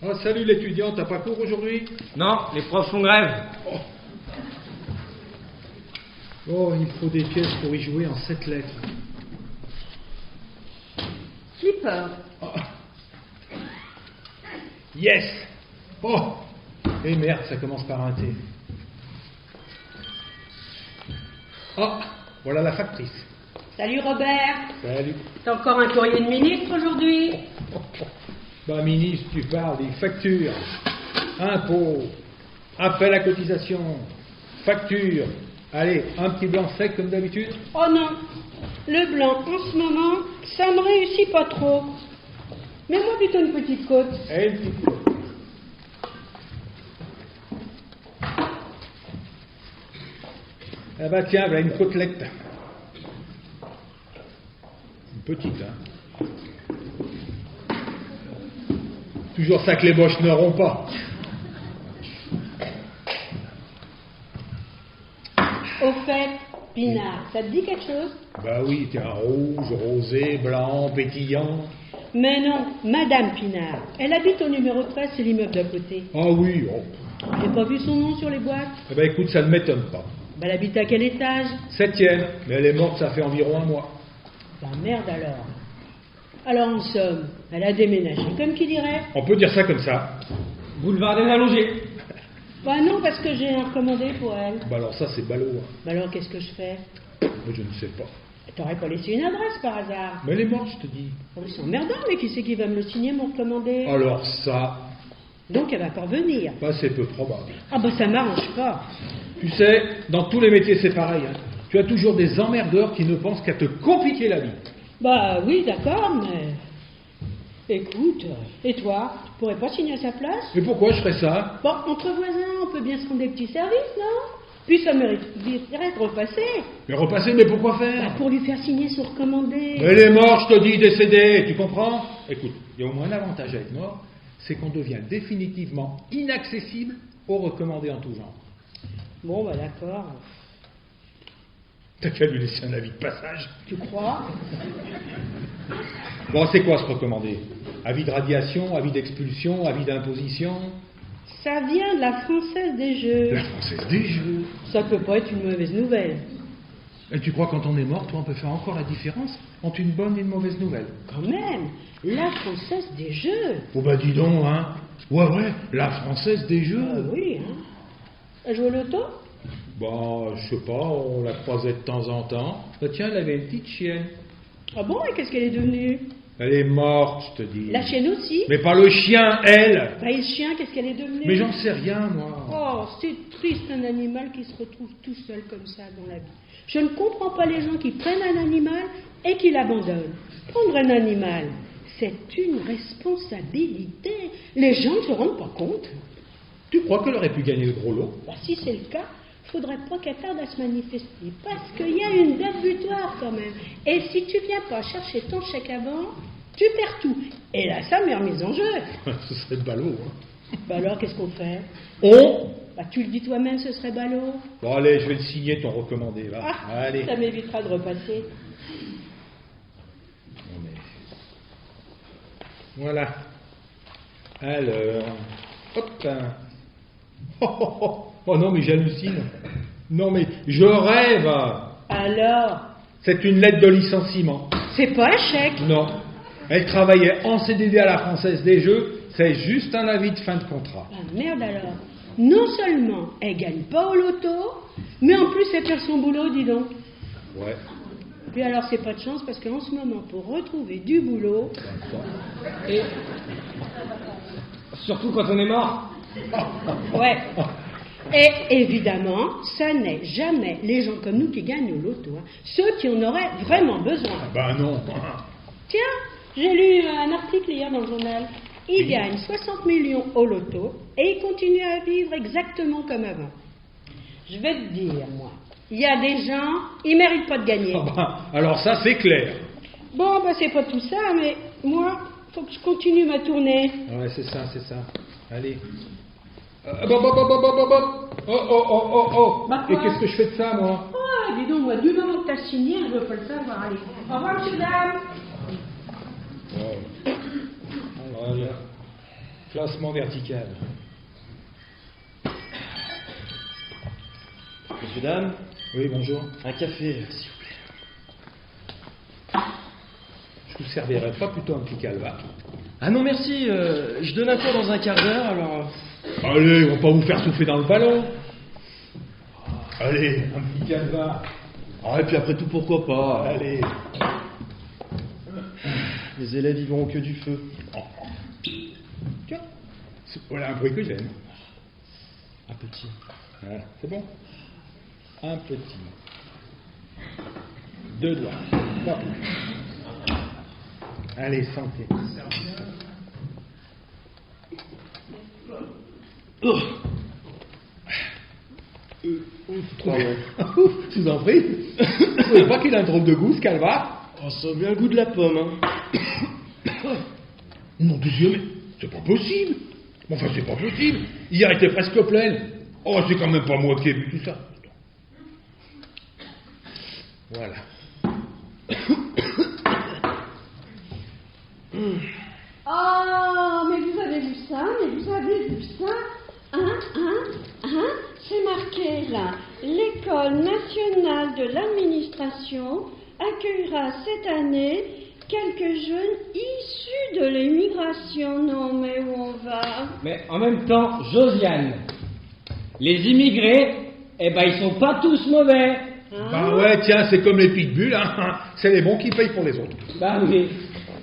Oh, salut l'étudiant, t'as pas cours aujourd'hui? Non, les profs font grève. Oh, il faut des pièces pour y jouer en 7 lettres. Flipper. Oh. Yes. Oh. Et merde, ça commence par un T. Oh, voilà la factrice. Salut Robert. Salut. T'as encore un courrier de ministre aujourd'hui? Bah, ministre, tu parles des factures, impôts, appel à cotisation, factures. Allez, un petit blanc sec comme d'habitude. Oh non, le blanc en ce moment, ça me réussit pas trop. Mets-moi plutôt une petite côte. Et une petite côte. Ah bah tiens, voilà une côtelette. Une petite, hein. Toujours ça que les boches n'auront pas. Au fait, Pinard, ça te dit quelque chose? Bah oui, tiens, rouge, rosé, blanc, pétillant. Mais non, Madame Pinard. Elle habite au numéro 13, c'est l'immeuble d'à côté. Ah oui, oh. J'ai pas vu son nom sur les boîtes. Eh ben écoute, ça ne m'étonne pas. Bah, elle habite à quel étage? 7e, mais elle est morte, ça fait environ un mois. Bah merde alors. Alors en somme, elle a déménagé, comme qui dirait. On peut dire ça comme ça. Boulevard des Allongés. Bah non, parce que j'ai un recommandé pour elle. Bah alors ça, c'est ballot. Hein. Bah alors qu'est-ce que je fais? Mais je ne sais pas. T'aurais pas laissé une adresse par hasard? Mais elle est morte, je te dis. Oh, c'est emmerdant, mais qui c'est qui va me le signer, mon recommandé? Alors ça, Donc elle va pas revenir. bah c'est peu probable. Ah bah ça m'arrange pas. Tu sais, dans tous les métiers, c'est pareil. Hein. Tu as toujours des emmerdeurs qui ne pensent qu'à te compliquer la vie. Bah oui, d'accord, mais... Écoute, et toi, tu pourrais pas signer à sa place? Mais pourquoi je ferais ça? Bon, entre voisins, on peut bien se rendre des petits services, non? Puis ça mériterait de repasser. Mais repasser, mais pourquoi Bah, faire? pour lui faire signer son recommandé. Elle est morte, je te dis, décédée, tu comprends? Écoute, il y a au moins un avantage à être mort, c'est qu'on devient définitivement inaccessible aux recommandés en tout genre. Bon, bah d'accord. T'as qu'à lui laisser un avis de passage. Tu crois? Bon, c'est quoi ce recommandé? Avis de radiation, avis d'expulsion, avis d'imposition? Ça vient de la Française des Jeux. La Française des Jeux. Ça peut pas être une mauvaise nouvelle. Et tu crois quand on est mort, toi, on peut faire encore la différence entre une bonne et une mauvaise nouvelle? Quand même, la Française des Jeux. Oh bah dis donc, hein. Ouais, la Française des Jeux. Ah oui, hein. Elle joue au loto? Bah, je sais pas, on la croisait de temps en temps. Bah tiens, elle avait une petite chienne. Ah bon, et qu'est-ce qu'elle est devenue? Elle est morte, je te dis. La chienne aussi? Mais pas le chien, elle. Bah et le chien, qu'est-ce qu'elle est devenue? Mais j'en sais rien, moi. Oh, c'est triste un animal qui se retrouve tout seul comme ça dans la vie. Je ne comprends pas les gens qui prennent un animal et qui l'abandonnent. Prendre un animal, c'est une responsabilité. Les gens ne se rendent pas compte. Tu crois qu'elle aurait pu gagner le gros lot? Bah, si c'est le cas, il ne faudrait pas qu'elle tarde à se manifester, parce qu'il y a une date butoir quand même. Et si tu viens pas chercher ton chèque avant, tu perds tout. Et là, ça m'est remise en jeu. Ce serait ballot, hein. Bah alors, qu'est-ce qu'on fait? Bah tu le dis toi-même, ce serait ballot. Bon, allez, je vais le signer, ton recommandé, va. Ah, Allez. ça m'évitera de repasser. Non, mais... Voilà. Alors... Hop. Oh non, mais j'hallucine. Non, mais je rêve. Alors, C'est une lettre de licenciement. c'est pas un chèque. Non. Elle travaillait en CDD à la Française des Jeux. C'est juste un avis de fin de contrat. Ah merde alors. Non seulement elle gagne pas au loto, mais en plus elle perd son boulot, dis donc. Ouais. Puis alors c'est pas de chance parce qu'en ce moment, pour retrouver du boulot, Et surtout quand on est mort. ouais. Et évidemment, ça n'est jamais les gens comme nous qui gagnent au loto, hein. Ceux qui en auraient vraiment besoin. Ben non. Tiens, j'ai lu un article hier dans le journal. Il gagne 60 millions au loto et il continue à vivre exactement comme avant. Je vais te dire, moi, il y a des gens, ils méritent pas de gagner. Ah ben, alors ça, c'est clair. Bon, bah c'est pas tout ça, mais moi, faut que je continue ma tournée. Ouais, c'est ça. Allez. Oh. Bah, Et quoi? qu'est-ce que je fais de ça, moi? Ah, dis donc, moi, du moment que t'as signé, je veux pas le savoir. Allez, au revoir, monsieur, dame. Ouais. Voilà. Classement vertical. Messieurs, dames, Oui, bonjour. un café, s'il vous plaît. Je vous servirai pas plutôt un petit calva? Ah non, merci, je donne un cours dans un quart d'heure, alors... Allez, ils vont pas vous faire souffler dans le ballon. Allez, un petit calva. Ah, et puis après tout, pourquoi pas? Allez. Les élèves, ils verront que du feu. Tiens, voilà un bruit que j'aime. Un petit. Voilà, c'est bon. Un petit. 2 doigts. Pas plus. Allez, santé. Oh. Je vous en prie. Vous trouvez pas qu'il a un drôle de goût, ce calva? Oh, ça a bien le goût de la pomme, hein. Non, de Dieu, mais c'est pas possible. Enfin, c'est pas possible. Hier était presque pleine. Oh, c'est quand même pas moi qui ai bu tout ça. Voilà. Ah, mais vous avez vu ça? Hein? C'est marqué là. L'École nationale de l'administration accueillera cette année quelques jeunes issus de l'immigration. Non, mais où on va? Mais en même temps, Josiane, les immigrés, eh ben ils sont pas tous mauvais. Hein? Bah ouais, tiens, c'est comme les pitbulls, hein. C'est les bons qui payent pour les autres. Bah oui.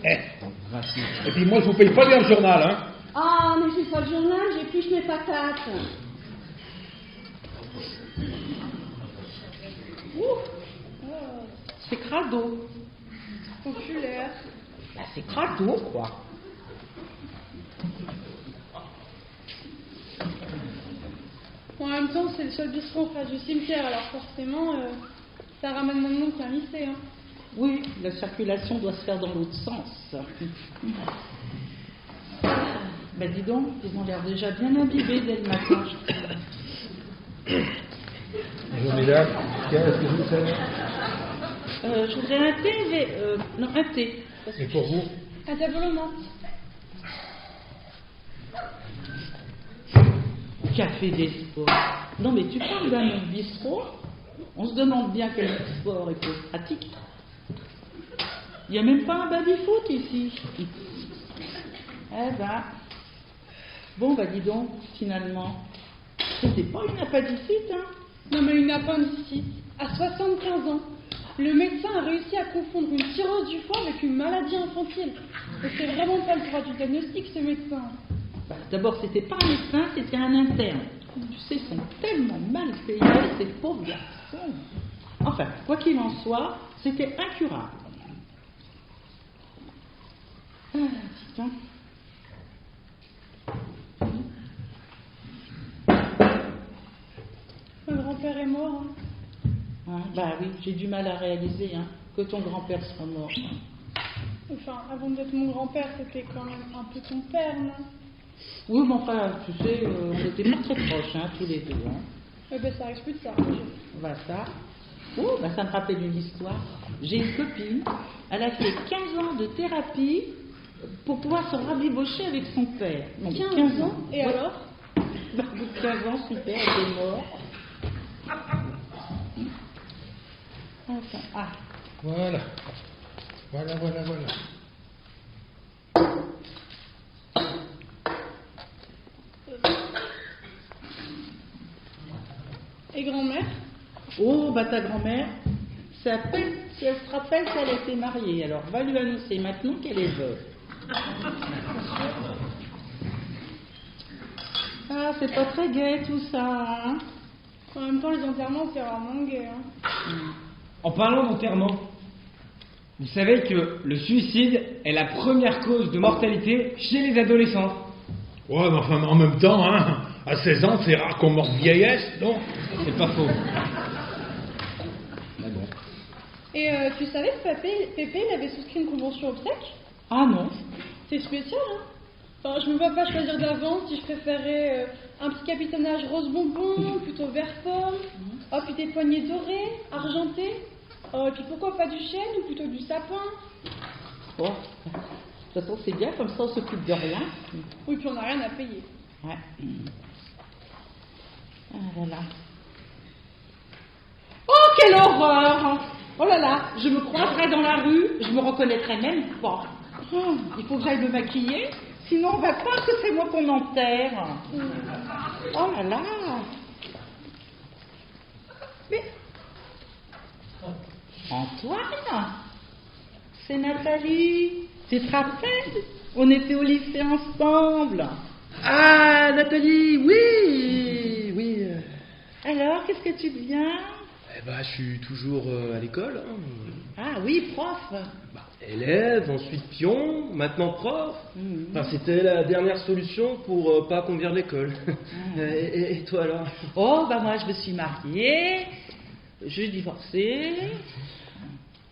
Eh. Et puis moi, je vous paye pas bien le journal, hein. Ah, mais j'ai pas le journal, j'épluche mes patates. C'est crado. Populaire. Bah, c'est crado, quoi. Bon, en même temps, c'est le seul bistrot en face du cimetière, alors forcément, ça ramène moins de monde qu'un lycée. Hein. Oui, la circulation doit se faire dans l'autre sens. Bah dis donc, ils ont l'air déjà bien imbibés dès le matin, je trouve. Bonjour mesdames, qu'est-ce que vous savez? Je voudrais un thé, non, un thé. Et pour vous? Un tableau menthe. Café des sports. Non mais tu parles d'un autre bistrot? On se demande bien quel sport est plus pratique. Il n'y a même pas un baby-foot ici. Eh ben... Bon, bah dis donc, finalement, c'était pas une appendicite, hein? Non, mais une appendicite, à 75 ans. Le médecin a réussi à confondre une cirrhose du foie avec une maladie infantile. Et c'est vraiment pas le droit du diagnostic, ce médecin. Bah, d'abord, c'était pas un médecin, c'était un interne. Tu sais, ils sont tellement mal payés, ces pauvres garçons. Enfin, quoi qu'il en soit, c'était incurable. Ah, putain. Mon grand-père est mort. Hein. Ah, bah oui, j'ai du mal à réaliser hein, que ton grand-père soit mort. Enfin, avant d'être mon grand-père, c'était quand même un peu ton père, non? Oui, mais enfin, tu sais, on n'était pas très proches, hein, tous les deux. Hein. Ben, ça arrive plus de ça. Bah ça. Oh, bah ça me rappelle une histoire. J'ai une copine, elle a fait 15 ans de thérapie pour pouvoir se rabibocher avec son père. Donc, 15 ans. Et ouais. alors? Bah, au bout de 15 ans, son père était mort. Enfin, ah. Voilà. Voilà. Et grand-mère? Oh, bah ta grand-mère, ça peine si elle se rappelle qu'elle était mariée. Alors, va lui annoncer maintenant qu'elle est veuve. Ah, c'est pas très gai tout ça, hein? En même temps, les enterrements, c'est rarement gay. Hein. En parlant d'enterrement, vous savez que le suicide est la première cause de mortalité chez les adolescents. Ouais, mais enfin, en même temps, hein, à 16 ans, c'est rare qu'on meure de vieillesse, non? C'est pas faux. Mais bon. Et tu savais que Pépé, il avait souscrit une convention obsèque? Ah non. C'est spécial, hein? Enfin, je me vois pas choisir d'avance si je préférais un petit capitonnage rose bonbon, plutôt vert pomme, oh, puis des poignées dorées, argentées, oh, et puis pourquoi pas du chêne ou plutôt du sapin? Oh. toute façon, c'est bien, comme ça, on s'occupe de rien. Oui, puis on n'a rien à payer. Ouais. Ah là là. Oh, quelle horreur! Oh là là, je me croiserais dans la rue, je me reconnaîtrais même pas. Oh, il faut que j'aille me maquiller, sinon on va croire que c'est moi qu'on enterre. Oh là là. Mais Antoine, c'est Nathalie. Tu te rappelles? On était au lycée ensemble. Ah, Nathalie, oui, oui. Alors, qu'est-ce que tu deviens? Eh ben, je suis toujours à l'école. Hein. Ah oui, prof. Bah, élève, ensuite pion, maintenant prof. Mhm. Enfin, c'était la dernière solution pour pas qu'on vire l'école. Et toi alors? Oh, bah moi, je me suis mariée, je suis divorcée.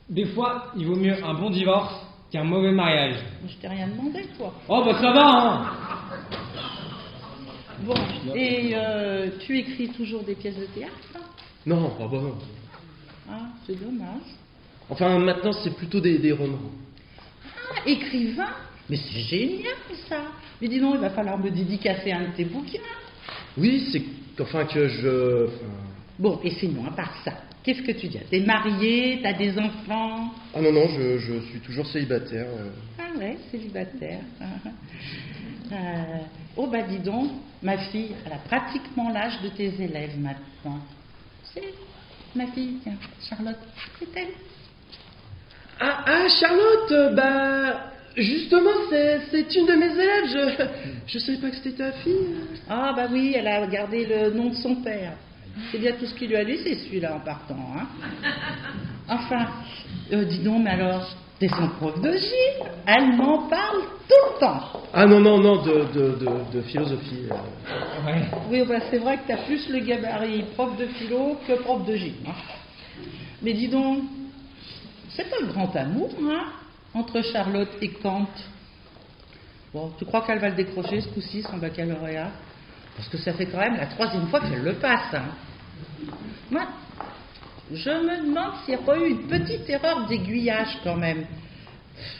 Des fois, il vaut mieux un bon divorce qu'un mauvais mariage. Je t'ai rien demandé, toi. Oh, bah ça va, hein. Bon, et tu écris toujours des pièces de théâtre? Non, ah bah non. Ah, c'est dommage. Enfin, maintenant, c'est plutôt des romans. Ah, écrivain? Mais c'est génial, ça. Mais dis donc, il va falloir me dédicacer un de tes bouquins. Oui, c'est qu'enfin que je... Bon, et sinon, à part ça, qu'est-ce que tu dis? T'es marié, t'as des enfants? Ah non, non, je suis toujours célibataire. Ah ouais, célibataire. Oh bah dis donc, ma fille, elle a pratiquement l'âge de tes élèves maintenant. C'est ma fille, tiens, Charlotte, c'est elle. Ah, Charlotte, bah... Justement, c'est une de mes élèves, je savais pas que c'était ta fille. Ah bah oui, elle a gardé le nom de son père. C'est bien tout ce qu'il lui a laissé, celui-là, en partant. Hein. Enfin, dis donc, mais alors, t'es son prof de gym. Elle m'en parle tout le temps. Ah non, de philosophie. Ouais. Oui, bah, c'est vrai que t'as plus le gabarit prof de philo que prof de gym. Hein. Mais dis donc, c'est un grand amour, hein, entre Charlotte et Kant. Bon, tu crois qu'elle va le décrocher ce coup-ci, son baccalauréat? Parce que ça fait quand même la 3e fois qu'elle le passe. Hein. Moi, je me demande s'il n'y a pas eu une petite erreur d'aiguillage quand même.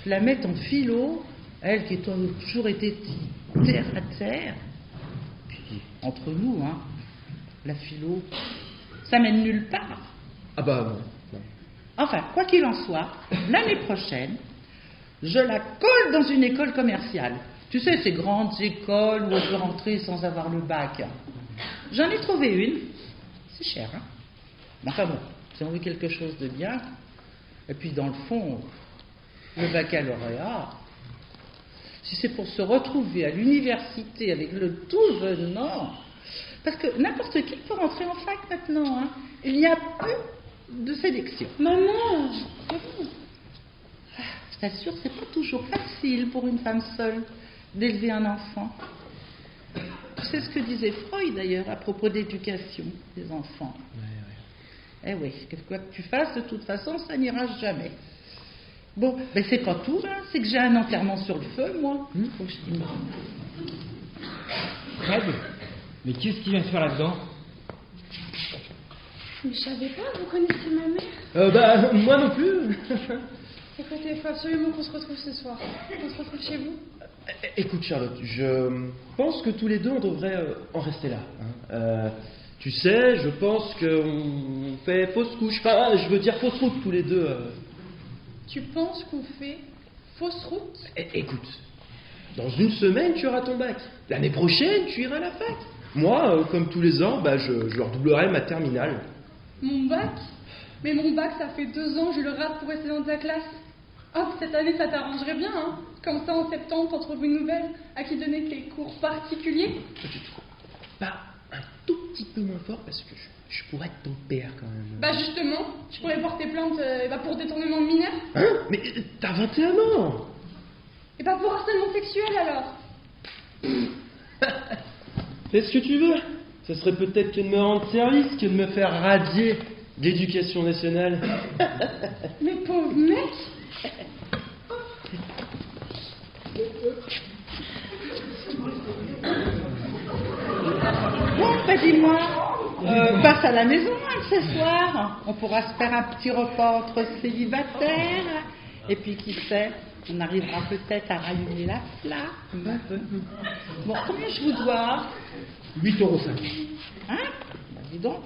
La mettre en philo, elle qui a toujours été terre à terre. Puis, entre nous, hein, la philo, ça mène nulle part. Ah bah non. Enfin, quoi qu'il en soit, l'année prochaine, je la colle dans une école commerciale. Tu sais, ces grandes écoles où on peut rentrer sans avoir le bac. J'en ai trouvé une. C'est cher, hein. Mais enfin bon, si on veut quelque chose de bien. Et puis dans le fond, le baccalauréat, si c'est pour se retrouver à l'université avec le tout jeune an, parce que n'importe qui peut rentrer en fac maintenant, hein. Il n'y a plus de sélection. Maman, c'est bon. Je t'assure, c'est pas toujours facile pour une femme seule d'élever un enfant. C'est ce que disait Freud d'ailleurs à propos d'éducation des enfants. Eh oui, quoi que tu fasses, de toute façon, ça n'ira jamais. Bon, ben c'est pas tout, hein. C'est que j'ai un enterrement sur le feu, moi. Faut que je dise. Fred, mais qu'est-ce qu'il vient faire là-dedans? Mais je savais pas, vous connaissez ma mère? Bah, moi non plus. Écoutez, il faut absolument qu'on se retrouve ce soir. On se retrouve chez vous? Écoute Charlotte, je pense que tous les deux on devrait en rester là. Hein. Tu sais, je pense qu'on fait fausse couche. Enfin, je veux dire fausse route tous les deux. Tu penses qu'on fait fausse route? Écoute, dans une semaine tu auras ton bac. L'année prochaine tu iras à la fac. Moi, comme tous les ans, bah, je redoublerai ma terminale. Mon bac? Mais mon bac, ça fait 2 ans, je le rate pour rester dans ta classe. Ah, cette année, ça t'arrangerait bien, hein. Comme ça, en septembre, t'en trouves une nouvelle à qui donner tes cours particuliers. Pas un tout petit peu moins fort parce que je pourrais être ton père quand même. Bah justement, tu pourrais porter plainte pour détournement de mineurs. Hein? Mais t'as 21 ans. Et pas pour harcèlement sexuel alors. Fais ce que tu veux. Ce serait peut-être que de me rendre service que de me faire radier d'éducation nationale. Mais pauvre mec. Bon, bah dis-moi, passe à la maison hein, ce soir. On pourra se faire un petit repas entre célibataires. Et puis qui sait, On arrivera peut-être à rallumer la flamme. Bon, combien je vous dois? 8,50 €. Hein? Bah, dis donc.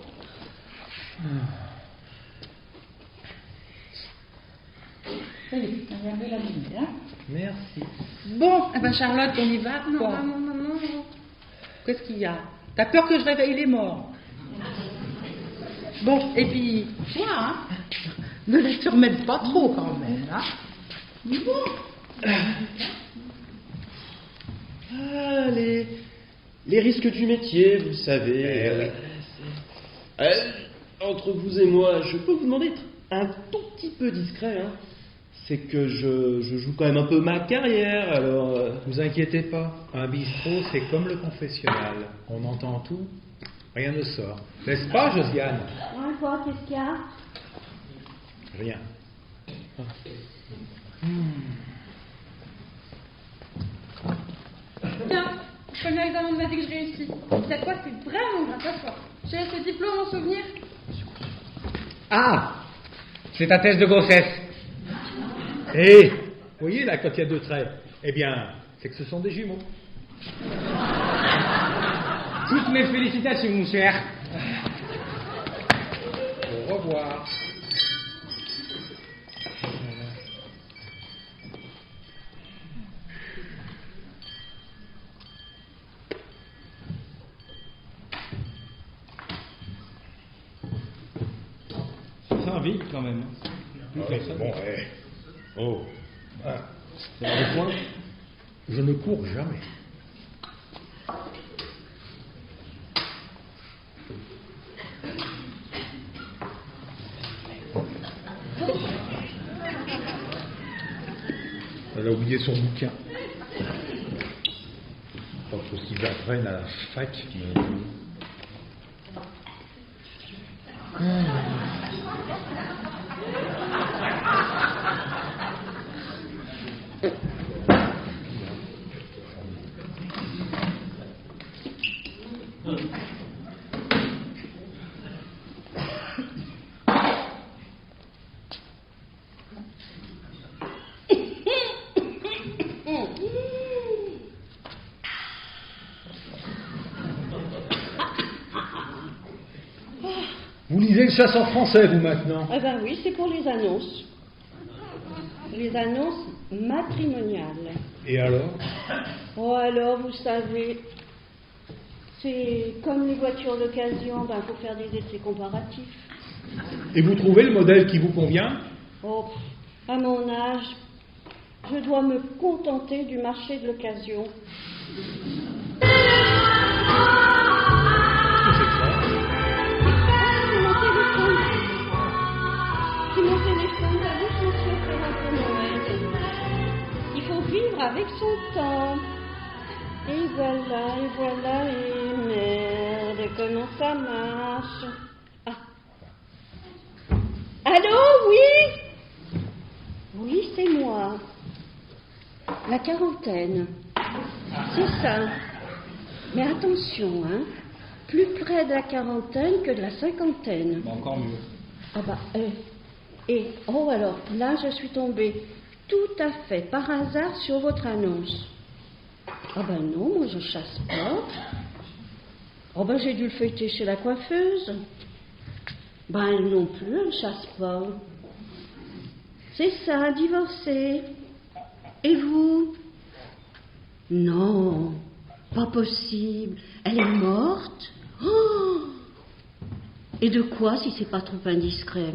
Allez, on va la lumière. Hein? Merci. Bon, eh ben Charlotte, on y va? Non, Quoi? maman. Qu'est-ce qu'il y a? T'as peur que je réveille les morts? Bon, et puis, toi, hein, ne les surmène pas trop quand même, hein? Bon. Ah, les risques du métier, vous savez. Entre vous et moi, je peux vous demander d'être un tout petit peu discret, hein. C'est que je joue quand même un peu ma carrière, alors... Vous inquiétez pas, un bistrot c'est comme le confessionnal. On entend tout, rien ne sort. N'est-ce pas, Josiane? Ouais, quoi, qu'est-ce qu'il y a? Rien. Tiens, premier examen de maths que je réussis. Cette fois, c'est vraiment grâce à toi. J'ai ce diplôme en souvenir. Ah, c'est ta thèse de grossesse. Et, vous voyez là, quand il y a 2 traits, eh bien, c'est que ce sont des jumeaux. Toutes mes félicitations, mon cher. Au revoir. Ça sent vide quand même. Plus personne. Bon, oh. Ah, C'est dans le coin. je ne cours jamais. Elle a oublié son bouquin. Pas faut qu'ils apprennent à la fac. Vous lisez le Chasseur français, vous, maintenant? Eh ben oui, c'est pour les annonces. Les annonces matrimoniales. Et alors? Oh alors, vous savez, c'est comme les voitures d'occasion, ben faut faire des essais comparatifs. Et vous trouvez le modèle qui vous convient? Oh, à mon âge, je dois me contenter du marché de l'occasion. C'est mon téléphone, la bouche m'en fait faire un peu Noël. Il faut vivre avec son temps. Et voilà, et merde, comment ça marche? Ah. Allô, oui? Oui, c'est moi. La quarantaine. C'est ça. Mais attention, hein. Plus près de la quarantaine que de la cinquantaine. Bon, encore mieux. Ah bah, oh alors, là je suis tombée tout à fait par hasard sur votre annonce. Ah ben non, moi je chasse pas. Oh ben j'ai dû le feuilleter chez la coiffeuse. Ben elle non plus, elle chasse pas. C'est ça, divorcée. Et vous? Non, pas possible. Elle est morte? Oh! Et de quoi, si c'est pas trop indiscret?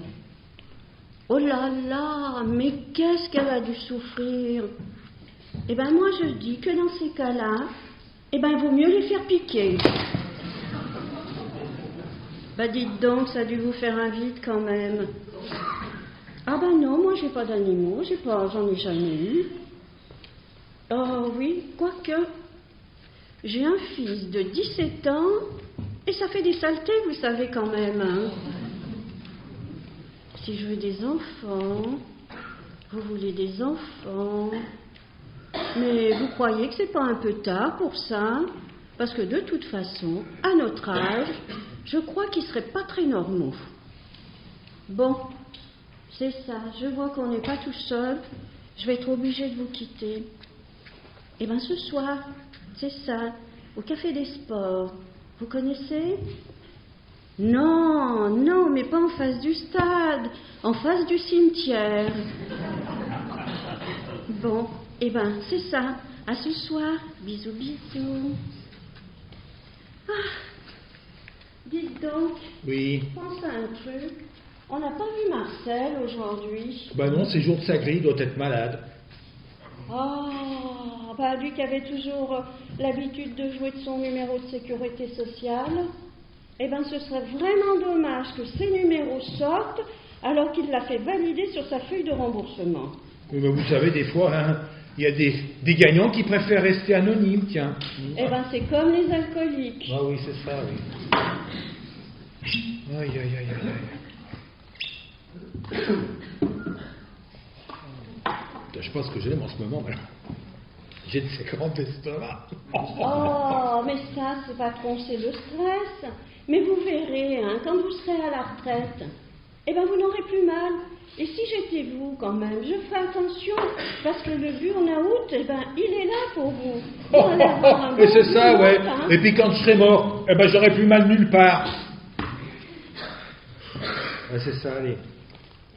Oh là là, mais qu'est-ce qu'elle a dû souffrir? Eh ben moi je dis que dans ces cas-là, eh ben il vaut mieux les faire piquer. Ben dites donc, ça a dû vous faire un vide quand même. Ah ben non, moi j'ai pas d'animaux, j'en ai jamais eu. Oh oui, quoique, j'ai un fils de 17 ans, et ça fait des saletés, vous savez quand même, hein. Si je veux des enfants, vous voulez des enfants, mais vous croyez que c'est pas un peu tard pour ça? Parce que de toute façon, à notre âge, je crois qu'ils seraient pas très normaux. Bon, c'est ça, je vois qu'on n'est pas tout seul, je vais être obligée de vous quitter. Eh bien, ce soir, c'est ça, au Café des Sports. Vous connaissez? Non, non, mais pas en face du stade, en face du cimetière. Bon, eh ben, c'est ça. À ce soir. Bisous, bisous. Ah, dites donc, Oui. pense à un truc. On n'a pas vu Marcel aujourd'hui. Ben non, c'est jour de sa grille, il doit être malade. Oh, bah lui qui avait toujours l'habitude de jouer de son numéro de sécurité sociale. Eh bien, ce serait vraiment dommage que ces numéros sortent alors qu'il l'a fait valider sur sa feuille de remboursement. Mais ben, vous savez, des fois, hein, il y a des gagnants qui préfèrent rester anonymes, tiens. Eh bien, c'est comme les alcooliques. Ah oui, c'est ça, oui. Aïe, aïe, aïe, aïe, aïe. Je pense que je l'aime en ce moment, alors. J'ai de ces grands estomacs. Oh, mais ça, c'est pas trop, c'est le stress. Mais vous verrez, hein, quand vous serez à la retraite, eh bien, vous n'aurez plus mal. Et si j'étais vous, quand même, je ferais attention, parce que le burn-out, eh ben, il est là pour vous. Vous allez avoir un Et bon c'est ça, burn-out, ouais. hein. Et puis quand je serai mort, eh ben, j'aurai plus mal nulle part. Ouais, c'est ça, allez.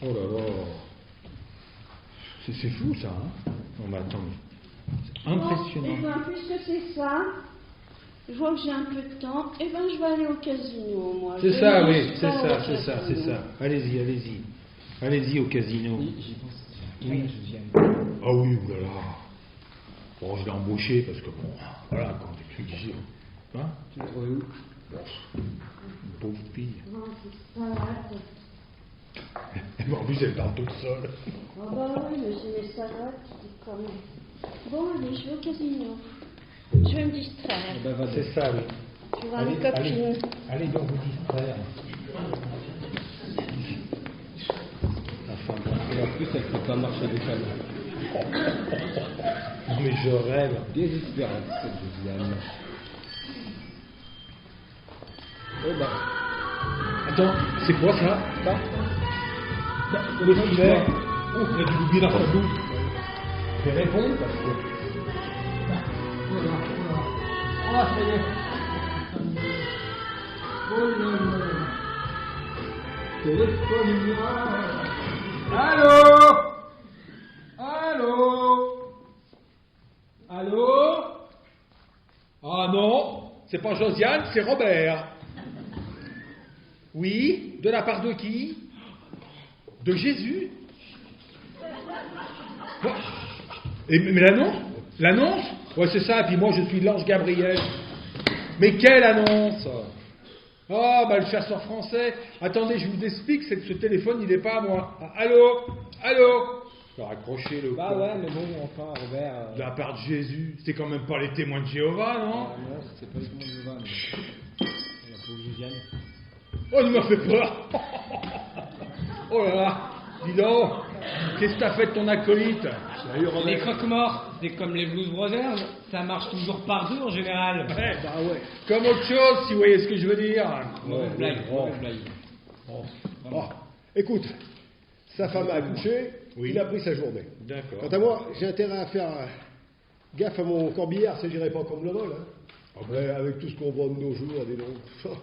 Oh là là. C'est fou, ça, hein. Non, mais attends, c'est impressionnant. Bon, eh ben, puisque c'est ça, je vois que j'ai un peu de temps, eh ben, je vais aller au casino, moi. C'est Je ça, vais oui, c'est pas ça, au c'est ça, c'est casino. ça. Allez-y, allez-y. Allez-y au casino. Oui, j'y pense. Oui. Ah oui, oulala. Bon, je l'ai embauché parce que, bon, voilà, quand tu dis, hein, Tu l'as trouvé où? une pauvre fille. Non, c'est ça, là, Et en plus, elle parle toute seule. oh bah oui, mais c'est mes salades, c'est comme... Bon, allez, je vais au casino. Je vais me distraire. Bah, va C'est ça, oui. Je vais voir mes copines. Allez donc vous distraire. Enfin, bon. Et en plus, elle peut pas marcher de femme. Non, mais je rêve. Désespérante, cette Josiane. Oh bah. Attends, c'est quoi ça? Bah. Le filet. Oh, il a dû l'oublier dans sa bouche. Je vais répondre parce que... Ah, ça y est. Oh là là. Téléphone-moi. Allô? Allô? Allô? Ah non, c'est pas Josiane, c'est Robert. Oui, de la part de qui? De Jésus? Quoi? Mais l'annonce? L'annonce? Ouais, c'est ça, et puis moi je suis l'ange Gabriel. Mais quelle annonce? Ah, bah le chasseur français. Attendez, je vous explique, c'est que ce téléphone, il n'est pas à moi. Ah, allô? Allô? Je vais raccrocher le Bah con. ouais, mais bon, enfin, Robert. De la part de Jésus. C'est quand même pas les témoins de Jéhovah, non? Non, c'est pas le monde de vin, mais. La pauvre Josiane. Oh, il m'a fait peur. Oh là là. Dis donc, qu'est-ce que t'as fait de ton acolyte? Salut, Les Robert. croque-morts, c'est comme les Blues Brothers, ça marche toujours par deux en général. Ouais, bah ouais. Comme autre chose, si vous voyez ce que je veux dire. Mauvaise blague, Oh. mauvaise blague. Oh, écoute, sa femme a accouché, Oui. il a pris sa journée. D'accord. Quant à moi, j'ai intérêt à faire gaffe à mon corbillard, ça j'irai pas comme le vol. Hein. Après, avec tout ce qu'on voit de nos jours, dis donc.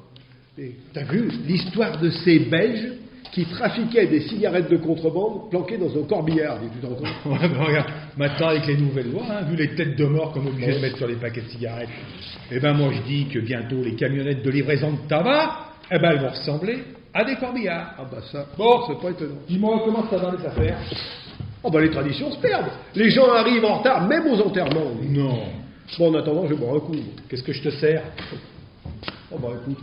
Et t'as vu l'histoire de ces Belges qui trafiquaient des cigarettes de contrebande planquées dans un corbillard, dis-tu t'en compte? Ouais, bah regarde, maintenant avec les nouvelles lois, hein, vu les têtes de mort qu'on est obligé de mettre sur les paquets de cigarettes, eh ben moi je dis que bientôt les camionnettes de livraison de tabac, eh ben elles vont ressembler à des corbillards. Ah bah ça, Bon. c'est pas étonnant. Dis-moi comment ça va les affaires? Oh bah les traditions se perdent. Les gens arrivent en retard, même aux enterrements. Non. Bon, en attendant, je vais boire un coup. Qu'est-ce que je te sers? Oh bah écoute.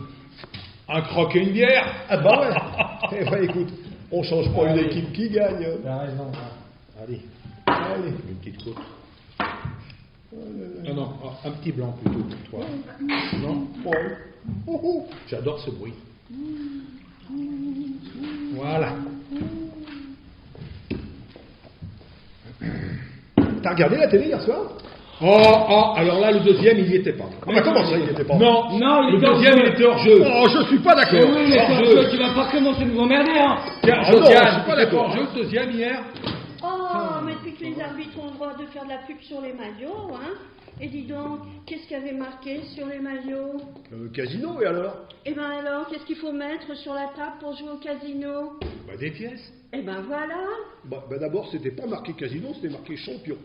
Un croc et une bière? Ah bah ouais. Eh bah écoute, on change pas une équipe qui gagne. Hein. T'as raison. Allez, Allez. une petite côte. Non, non, un petit blanc plutôt pour toi. Non? Ouais. Oh, oh. J'adore ce bruit. Voilà. T'as regardé la télé hier soir? Oh, alors là, le deuxième, il n'y était pas. Ah bah comment ça, il était pas? Non, Non, il le était hors deuxième, jeu. il était hors jeu. Oh, je suis pas Mais d'accord. oui, mais hors toi, jeu. toi, tu vas pas commencer à nous emmerder, hein. Tiens, Ah non, Josiane, je suis pas il était d'accord. hors jeu le deuxième hier? Oh, mais depuis que les les arbitres ont le droit de faire de la pub sur les maillots, hein. Et dis donc, qu'est-ce qu'il y avait marqué sur les maillots? Casino, et alors? Eh ben alors, qu'est-ce qu'il faut mettre sur la table pour jouer au casino? Bah, des pièces. Eh ben voilà, Bah, d'abord, c'était pas marqué casino, c'était marqué champion.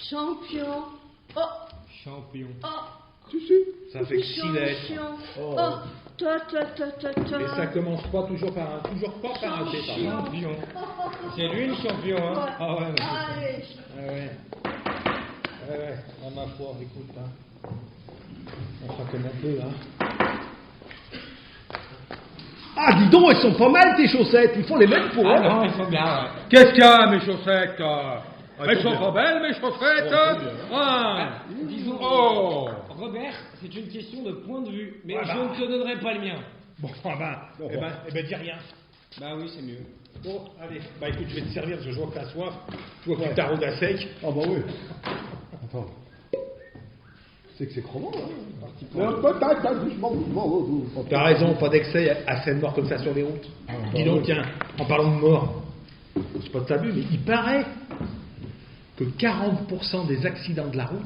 champion. Oh, Champion. oh, Tu sais? Ça fait que 6 lettres. champion. Oh. Oh, ta. Et ça commence pas toujours par un T, pardon. Champion. C'est lui le champion, hein. Ouais. Ah ouais, Allez. Ah ouais. Ouais, ouais, à ma foi, écoute, hein. On fera comme on peut, hein. Ah, dis donc, elles sont pas mal tes chaussettes, il faut les mettre pour Ah elles. non, ils sont bien, ouais. Qu'est-ce qu'il y a, mes chaussettes? Elles elles sont sont pas belles, mes chaussettes? Ah. Disons, Oh. Robert, c'est une question de point de vue, mais Voilà. je ne te donnerai pas le mien. Bon, dis rien. Bah oui, c'est mieux. Bon, allez, bah écoute, je vais te servir, parce que je vois que t'as soif. Je vois que tu t'arroses à sec. Ah bah oui. Attends. C'est que c'est crevant, hein. Doucement. T'as raison, pas d'excès à scène mort comme ça sur les routes. Dis donc, tiens, en parlant de mort, c'est pas de tabou, mais il paraît que 40% des accidents de la route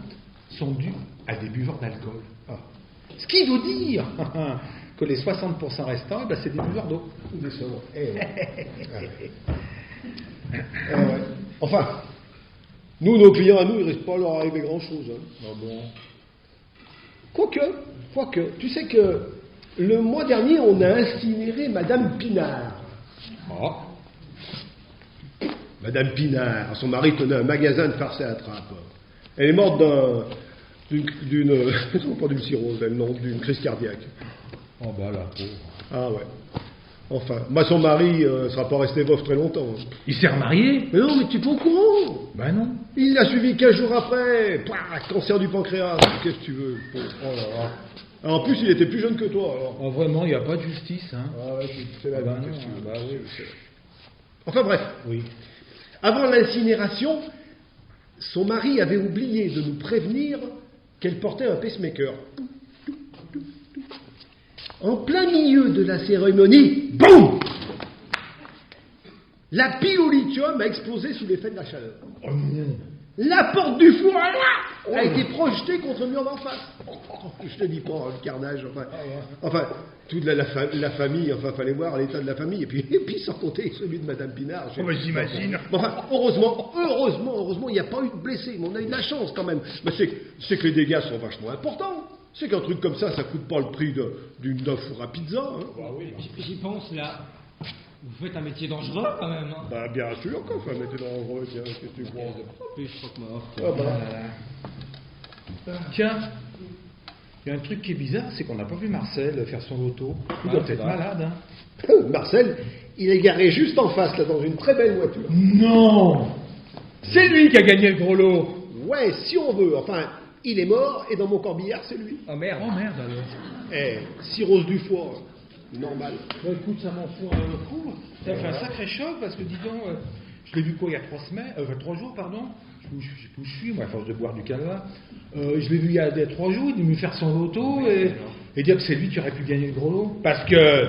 sont dus à des buveurs d'alcool. Ce qui veut dire que les 60% restants, eh ben, c'est des buveurs d'eau. Ou des sobres. Ouais. Enfin, nous, nos clients à nous, il ne risque pas leur arriver grand-chose. Hein. Ah bon. Quoique, tu sais que le mois dernier, on a incinéré Madame Pinard. Oh. Madame Pinard, son mari tenait un magasin de farce et attrape. Elle est morte d'une cirrhose, d'une crise cardiaque. Oh bah la pauvre. Ah ouais. Enfin, son mari ne sera pas resté veuf très longtemps. Hein. Il s'est remarié? Mais non, mais tu es pas au courant. Ben non. Il l'a suivi 15 jours après. Pouah, cancer du pancréas. Qu'est-ce que tu veux? Oh là là. Alors, en plus, il était plus jeune que toi. Alors. Oh, vraiment, il n'y a pas de justice, hein. Ah ouais, c'est la Ah bah vie, non, qu'est-ce que tu veux. bah oui. Enfin bref. Oui. Avant l'incinération, son mari avait oublié de nous prévenir qu'elle portait un pacemaker. En plein milieu de la cérémonie, boum! La pile au lithium a explosé sous l'effet de la chaleur. Oh non. La porte du four a été projetée contre le mur d'en face. Je te dis pas, le carnage. Enfin, toute la famille, enfin, fallait voir l'état de la famille. Et puis sans compter celui de Madame Pinard. Oh, mais j'imagine. Enfin, heureusement, il n'y a pas eu de blessés. Mais on a eu de la chance quand même. Mais c'est que les dégâts sont vachement importants. C'est qu'un truc comme ça coûte pas le prix d'un four à pizza. Hein. Bah oui. J'y pense là. Vous faites un métier dangereux quand même. Hein. Bah bien sûr qu'on fait un métier dangereux, tiens, qu'est-ce que tu crois? Puis je crois que mort. Ah bah. Tiens, il y a un truc qui est bizarre, c'est qu'on n'a pas vu Marcel faire son loto. Il doit c'est être vrai. malade, hein. Marcel, il est garé juste en face, là, dans une très belle voiture. Non. C'est lui qui a gagné le gros lot. Ouais, si on veut. Enfin, il est mort, et dans mon corbillard, c'est lui. Oh merde. Oh merde alors. Cirrhose du foie, normal. Bah écoute, ça m'en fout un coup. Ça fait un sacré choc parce que dis donc, je l'ai vu quoi il y a 3 jours, pardon. Je sais plus où je suis, moi, à force de boire du calva. Je l'ai vu il y a 3 jours, il est venu faire son loto et dire que c'est lui qui aurait pu gagner le gros lot. Parce que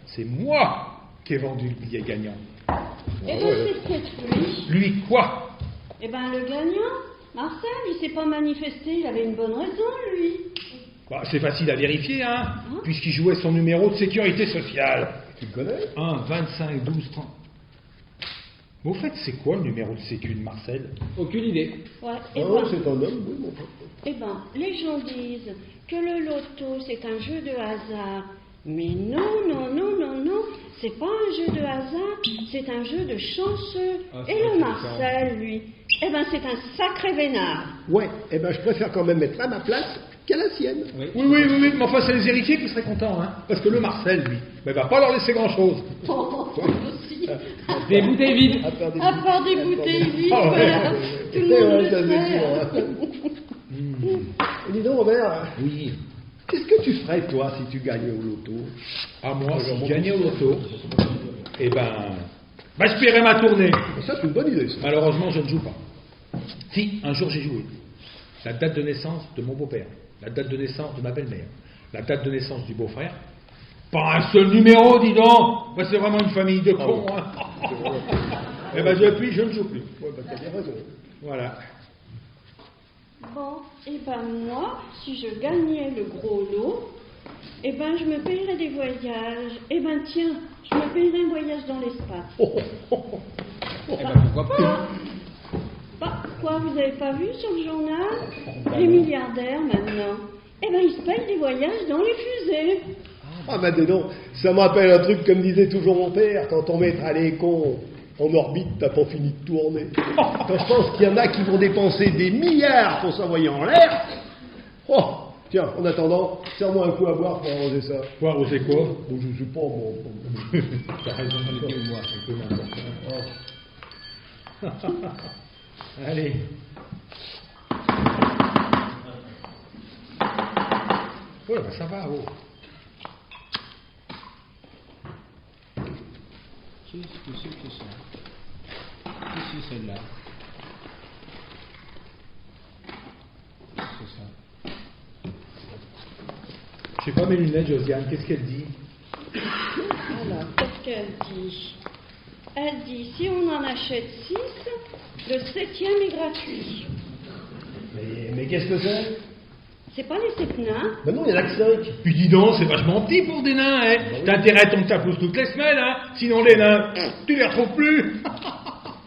c'est moi qui ai vendu le billet gagnant. Eh ben c'est peut-être lui. Lui quoi? Eh ben le gagnant, Marcel, il s'est pas manifesté, il avait une bonne raison, lui. Bah, c'est facile à vérifier, hein, puisqu'il jouait son numéro de sécurité sociale. Tu le connais? 1, 25, 12, 30. Mais au fait, c'est quoi le numéro de sécu de Marcel? Aucune idée. Ouais, C'est un homme, oui, mon pote. eh ben, les gens disent que le loto, c'est un jeu de hasard. Mais non, c'est pas un jeu de hasard, c'est un jeu de chanceux. Ah, Et c'est le vrai, Marcel, lui, eh ben, c'est un sacré vénard. Ouais, je préfère quand même être à ma place qu'à la sienne. Oui. Oui, mais enfin, c'est les héritiers qui seraient contents, hein. Parce que le Marcel, lui, il va pas leur laisser grand-chose. Oh, aussi. Des bouteilles vides. À part des À part des bouteilles vides, Ah ouais. voilà. Tout le monde le ça veut sait. dire, hein. Dis donc, Robert, Oui. qu'est-ce que tu ferais, toi, si tu gagnais au loto? Ah, moi, si je gagnais au loto, eh ben, je paierais ma tournée. Ça, c'est une bonne idée, ça. Malheureusement, je ne joue pas. Si, un jour j'ai joué. La date de naissance de mon beau-père, la date de naissance de ma belle-mère, la date de naissance du beau-frère. Pas un seul numéro, dis donc. Bah, c'est vraiment une famille de cons. Hein. Eh ben, depuis, je ne joue plus. Ouais, t'as bien raison. Voilà. Bon, et ben moi, si je gagnais le gros lot, et ben je me payerais des voyages. Et ben tiens, je me payerais un voyage dans l'espace. Eh ben, pourquoi pas? Quoi, vous avez pas vu sur le journal? Les milliardaires maintenant, eh ben ils se payent des voyages dans les fusées. Ah, ben dis donc, ça me rappelle un truc comme disait toujours mon père, quand on mettra les cons en orbite, t'as pas fini de tourner. Quand je pense qu'il y en a qui vont dépenser des milliards pour s'envoyer en l'air. Oh, tiens, en attendant, serre-moi un coup à boire pour arroser ça. Pour arroser quoi? Bon, je sais pas, bon. T'as raison, on était au bois, c'est peu n'importe. Allez. Oh, ben ça va, oh. Qu'est-ce que c'est que ça? Qu'est-ce que c'est celle-là? Qu'est-ce que c'est ça? Je sais pas mes lunettes, Josiane, qu'est-ce qu'elle dit? Alors, qu'est-ce qu'elle dit? Elle dit, si on en achète 6, le 7e est gratuit. Mais qu'est-ce que c'est? C'est pas les 7 nains? Ben non, il y en a que 5. Puis dis donc, c'est vachement petit pour des nains, hein. T'as intérêt à tomber ta pousse toutes les semaines, hein. Sinon les nains, tu les retrouves plus.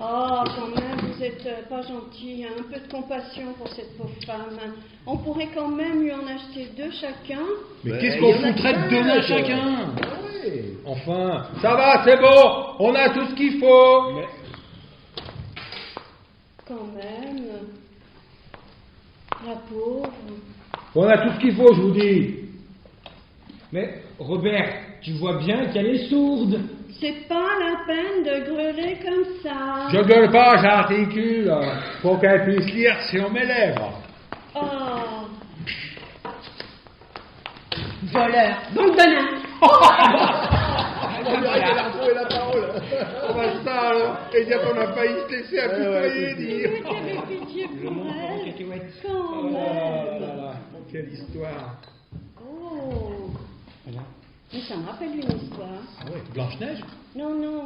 Oh, quand même, vous êtes pas gentil, hein. Un peu de compassion pour cette pauvre femme. On pourrait quand même lui en acheter 2 chacun. Mais Ben, qu'est-ce il qu'on y en a foutrait de que 2 nains cinq. chacun? Ouais. Enfin, ça va, c'est bon, on a tout ce qu'il faut. Mais Quand même. La pauvre. On a tout ce qu'il faut, je vous dis. Mais Robert, tu vois bien qu'elle est sourde. C'est pas la peine de greuler comme ça. Je gueule pas, j'articule. Faut qu'elle puisse lire sur mes lèvres. Oh. Voleur. Bande de nains. On dirait qu'elle a retrouvé la parole. On va ça alors. Et dire qu'on n'a pas eu se laisser à ouais, dire. Mais j'avais pitié pour elle. Quand Oh là même. là, quelle histoire. Oh. Voilà. Mais ça me rappelle une histoire. Ah ouais, Blanche-Neige? Non, non.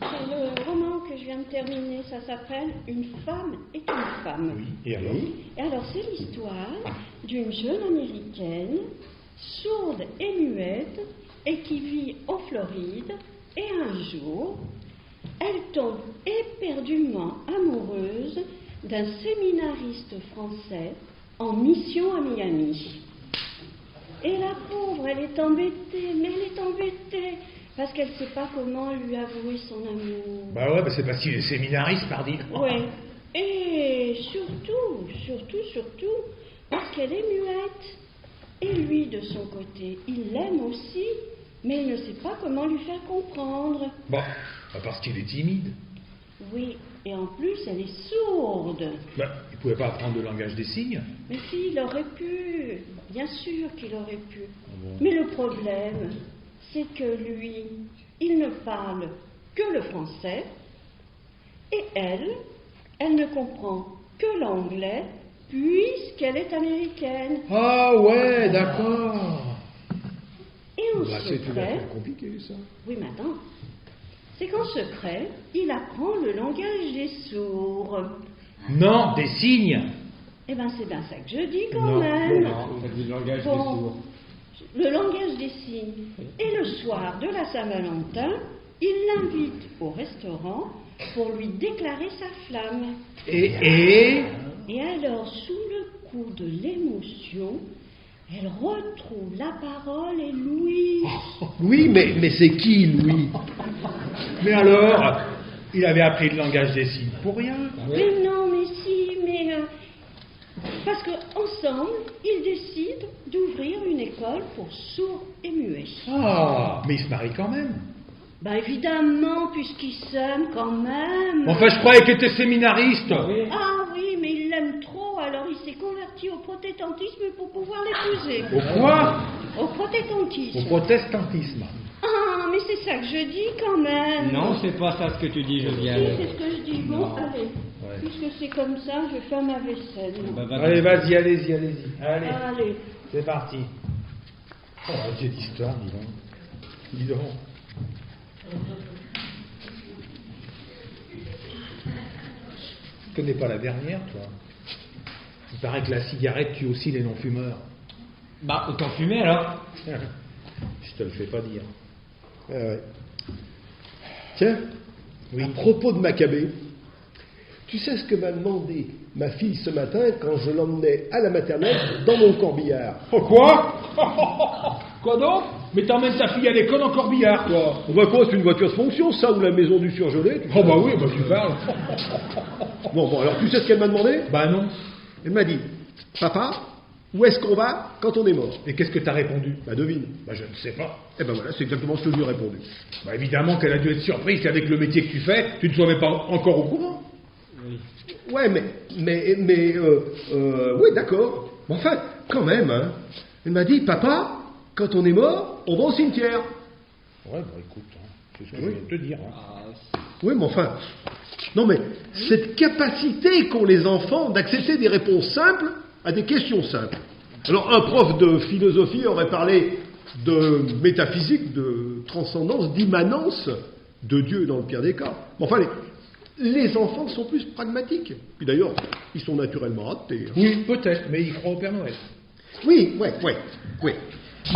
C'est le roman que je viens de terminer. Ça s'appelle Une femme est une femme. Oui, et alors? Et alors, c'est l'histoire d'une jeune américaine, sourde et muette, et qui vit en Floride. Et un jour, elle tombe éperdument amoureuse d'un séminariste français en mission à Miami. Et la pauvre, elle est embêtée, mais elle est embêtée, parce qu'elle ne sait pas comment lui avouer son amour. Bah ouais, bah c'est parce qu'il est séminariste, pardi. Ouais. Et surtout, parce qu'elle est muette. Et lui, de son côté, il l'aime aussi, mais il ne sait pas comment lui faire comprendre. Bon, bah parce qu'il est timide. Oui, et en plus, elle est sourde. Bah, il pouvait pas apprendre le langage des signes. Mais si, il aurait pu. Bien sûr qu'il aurait pu. bon. Mais le problème, c'est que lui, il ne parle que le français, et elle ne comprend que l'anglais, puisqu'elle est américaine. Ah ouais, d'accord. Et en Bah, c'est tout à secret, fait compliqué, ça. oui, maintenant, c'est qu'en secret, il apprend le langage des sourds. Non, des signes. Eh bien, c'est bien ça que je dis quand Non, même. Non, ça dit le langage des Bon, sourds. le langage des signes. Et le soir de la Saint-Valentin, il l'invite au restaurant pour lui déclarer sa flamme. Et Et alors, sous le coup de l'émotion, elle retrouve la parole et Louis. Oui, mais c'est qui, Louis? Mais alors, il avait appris le langage des signes pour rien. Mais non, mais si, mais... parce qu'ensemble, ils décident d'ouvrir une école pour sourds et muets. Ah, mais il se marie quand même. Bah évidemment, puisqu'ils s'aiment quand même. Enfin, je croyais qu'il était séminariste. Oui. Ah oui, mais il l'aime trop, alors il s'est converti au protestantisme pour pouvoir l'épouser. Au quoi? Au protestantisme. Au protestantisme. Ah, mais c'est ça que je dis quand même. Non, c'est pas ça ce que tu dis, Si, Josiane. c'est ce que je dis. Bon, Non. allez. Ouais. Puisque c'est comme ça, je vais faire ma vaisselle. Bah, va- Allez, vas-y, allez-y. Allez, Allez. c'est parti. Oh, j'ai d'histoire, dis donc. Dis donc. Tu connais pas la dernière, toi? Il paraît que la cigarette tue aussi les non-fumeurs. Bah, autant fumer alors. Je te le fais pas dire. Ah ouais. Tiens, Oui. à propos de Maccabée, tu sais ce que m'a demandé ma fille ce matin quand je l'emmenais à la maternelle dans mon corbillard? Oh, quoi? Quoi donc? Mais t'emmènes ta fille à l'école en corbillard, toi? On va quoi? C'est une voiture de fonction, ça, ou la maison du surgelé? Oh bah oui, bah tu parles. Bon, alors tu sais ce qu'elle m'a demandé? Bah non. Elle m'a dit, papa, où est-ce qu'on va quand on est mort? Et qu'est-ce que t'as répondu? Bah devine. Bah je ne sais pas. Eh ben voilà, c'est exactement ce que je lui ai répondu. Bah évidemment qu'elle a dû être surprise qu'avec le métier que tu fais, tu ne sois même pas encore au courant. Ouais, oui, d'accord. Mais enfin, quand même, hein. Elle m'a dit, papa, quand on est mort, on va au cimetière. Ouais, bah écoute, hein, c'est ce que je viens de te dire. Hein. Oui, mais enfin, non mais, cette capacité qu'ont les enfants d'accepter des réponses simples à des questions simples. Alors, un prof de philosophie aurait parlé de métaphysique, de transcendance, d'immanence de Dieu dans le pire des cas. Mais enfin, les enfants sont plus pragmatiques. Puis d'ailleurs, ils sont naturellement ratés. Hein. Oui, peut-être, mais il croit au Père Noël. Oui.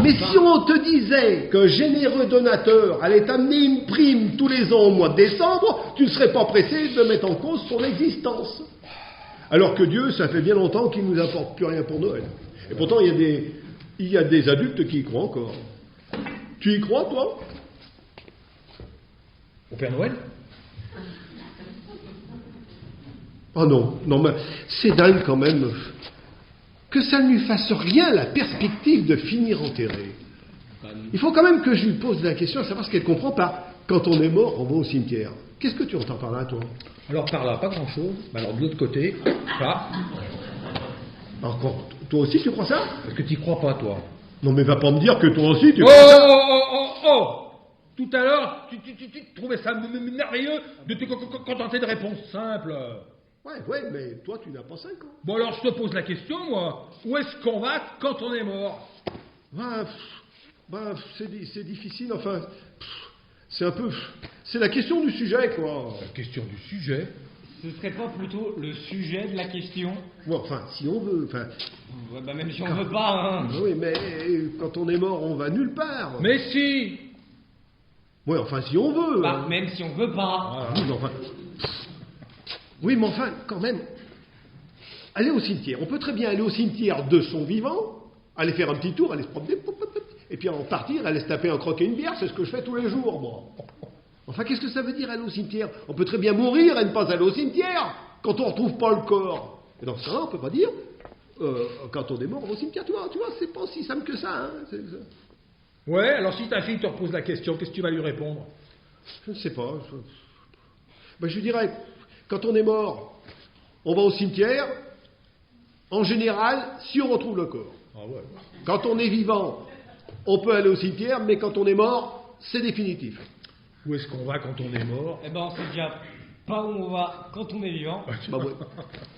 Mais si on te disait qu'un généreux donateur allait t'amener une prime tous les ans au mois de décembre, tu ne serais pas pressé de mettre en cause son existence. Alors que Dieu, ça fait bien longtemps qu'il ne nous apporte plus rien pour Noël. Et pourtant, il y a des adultes qui y croient encore. Tu y crois, toi? Au Père Noël? Oh non, mais c'est dingue quand même que ça ne lui fasse rien la perspective de finir enterré. Il faut quand même que je lui pose la question à savoir ce qu'elle comprend par quand on est mort, on va au cimetière. Qu'est-ce que tu entends par là, toi? Alors par là, pas grand-chose. Mais alors de l'autre côté, ça. Alors, toi aussi tu crois ça? Est-ce que tu y crois pas, toi? Non, mais va pas me dire que toi aussi tu Oh, crois ça. oh! Tout à l'heure, tu trouvais ça merveilleux de te contenter de réponses simples. Ouais, mais toi tu n'as pas 5 ans. Bon alors je te pose la question, moi. Où est-ce qu'on va quand on est mort? C'est difficile, enfin, c'est la question du sujet, quoi. La question du sujet? Ce serait pas plutôt le sujet de la question? Ouais, enfin, si on veut, enfin... Ouais, bah même si on veut pas, hein. Oui, mais quand on est mort, on va nulle part. Mais si! Ouais, enfin, si on veut. Bah, même si on veut pas. Oui, mais enfin, quand même, aller au cimetière. On peut très bien aller au cimetière de son vivant, aller faire un petit tour, aller se promener, et puis en partir, aller se taper un croquet et une bière, c'est ce que je fais tous les jours, moi. Enfin, qu'est-ce que ça veut dire aller au cimetière? On peut très bien mourir et ne pas aller au cimetière quand on ne retrouve pas le corps. Et dans ce cas-là, on ne peut pas dire quand on est mort, on va au cimetière. Tu vois, c'est pas si simple que ça. Hein, Ouais, alors si ta fille te repose la question, qu'est-ce que tu vas lui répondre? Je ne sais pas. Je lui dirais, quand on est mort, on va au cimetière, en général, si on retrouve le corps. Ah ouais. Quand on est vivant, on peut aller au cimetière, mais quand on est mort, c'est définitif. Où est-ce qu'on va quand on est mort? Eh ben, on sait déjà pas où on va quand on est vivant. Bah ouais.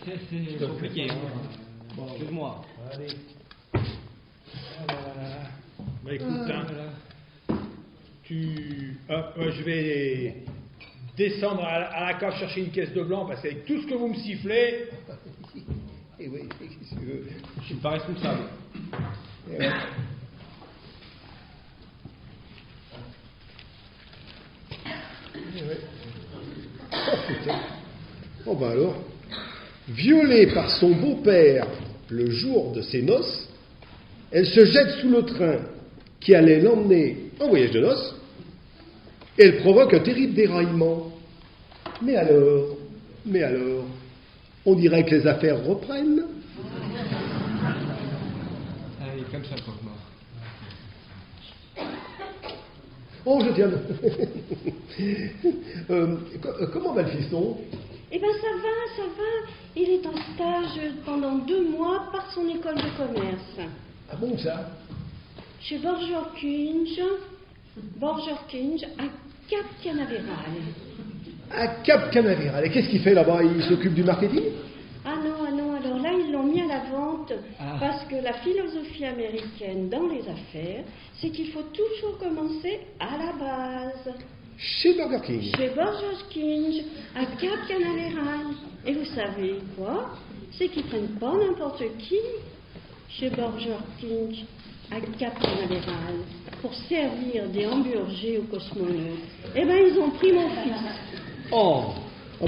C'est compliqué, hein. Bon, excuse-moi. Allez. Bah écoute, je vais descendre à la cave chercher une caisse de blanc parce qu'avec tout ce que vous me sifflez. Et oui, qu'est-ce que tu veux? Je suis pas responsable. Oh putain. Oh bah alors, violée par son beau-père le jour de ses noces, elle se jette sous le train qui allait l'emmener en voyage de noces, et elle provoque un terrible déraillement. Mais alors, on dirait que les affaires reprennent. Allez, comme ça, quoi, mort. Oh, je tiens. Comment va le fiston? Eh bien, ça va. Il est en stage pendant 2 mois par son école de commerce. Ah bon, ça? Chez Borger-Kunge, à Cap Canaveral. À Cap Canaveral. Et qu'est-ce qu'il fait là-bas? Il s'occupe du marketing? Ah non, alors là, ils l'ont mis à la vente parce que la philosophie américaine dans les affaires, c'est qu'il faut toujours commencer à la base. Chez Burger King. Chez Borger-Kunge, à Cap Canaveral. Et vous savez quoi? C'est qu'ils prennent pas n'importe qui chez Burger King à Cap Canaveral pour servir des hamburgers aux cosmonautes. Eh ben, ils ont pris mon fils. Oh,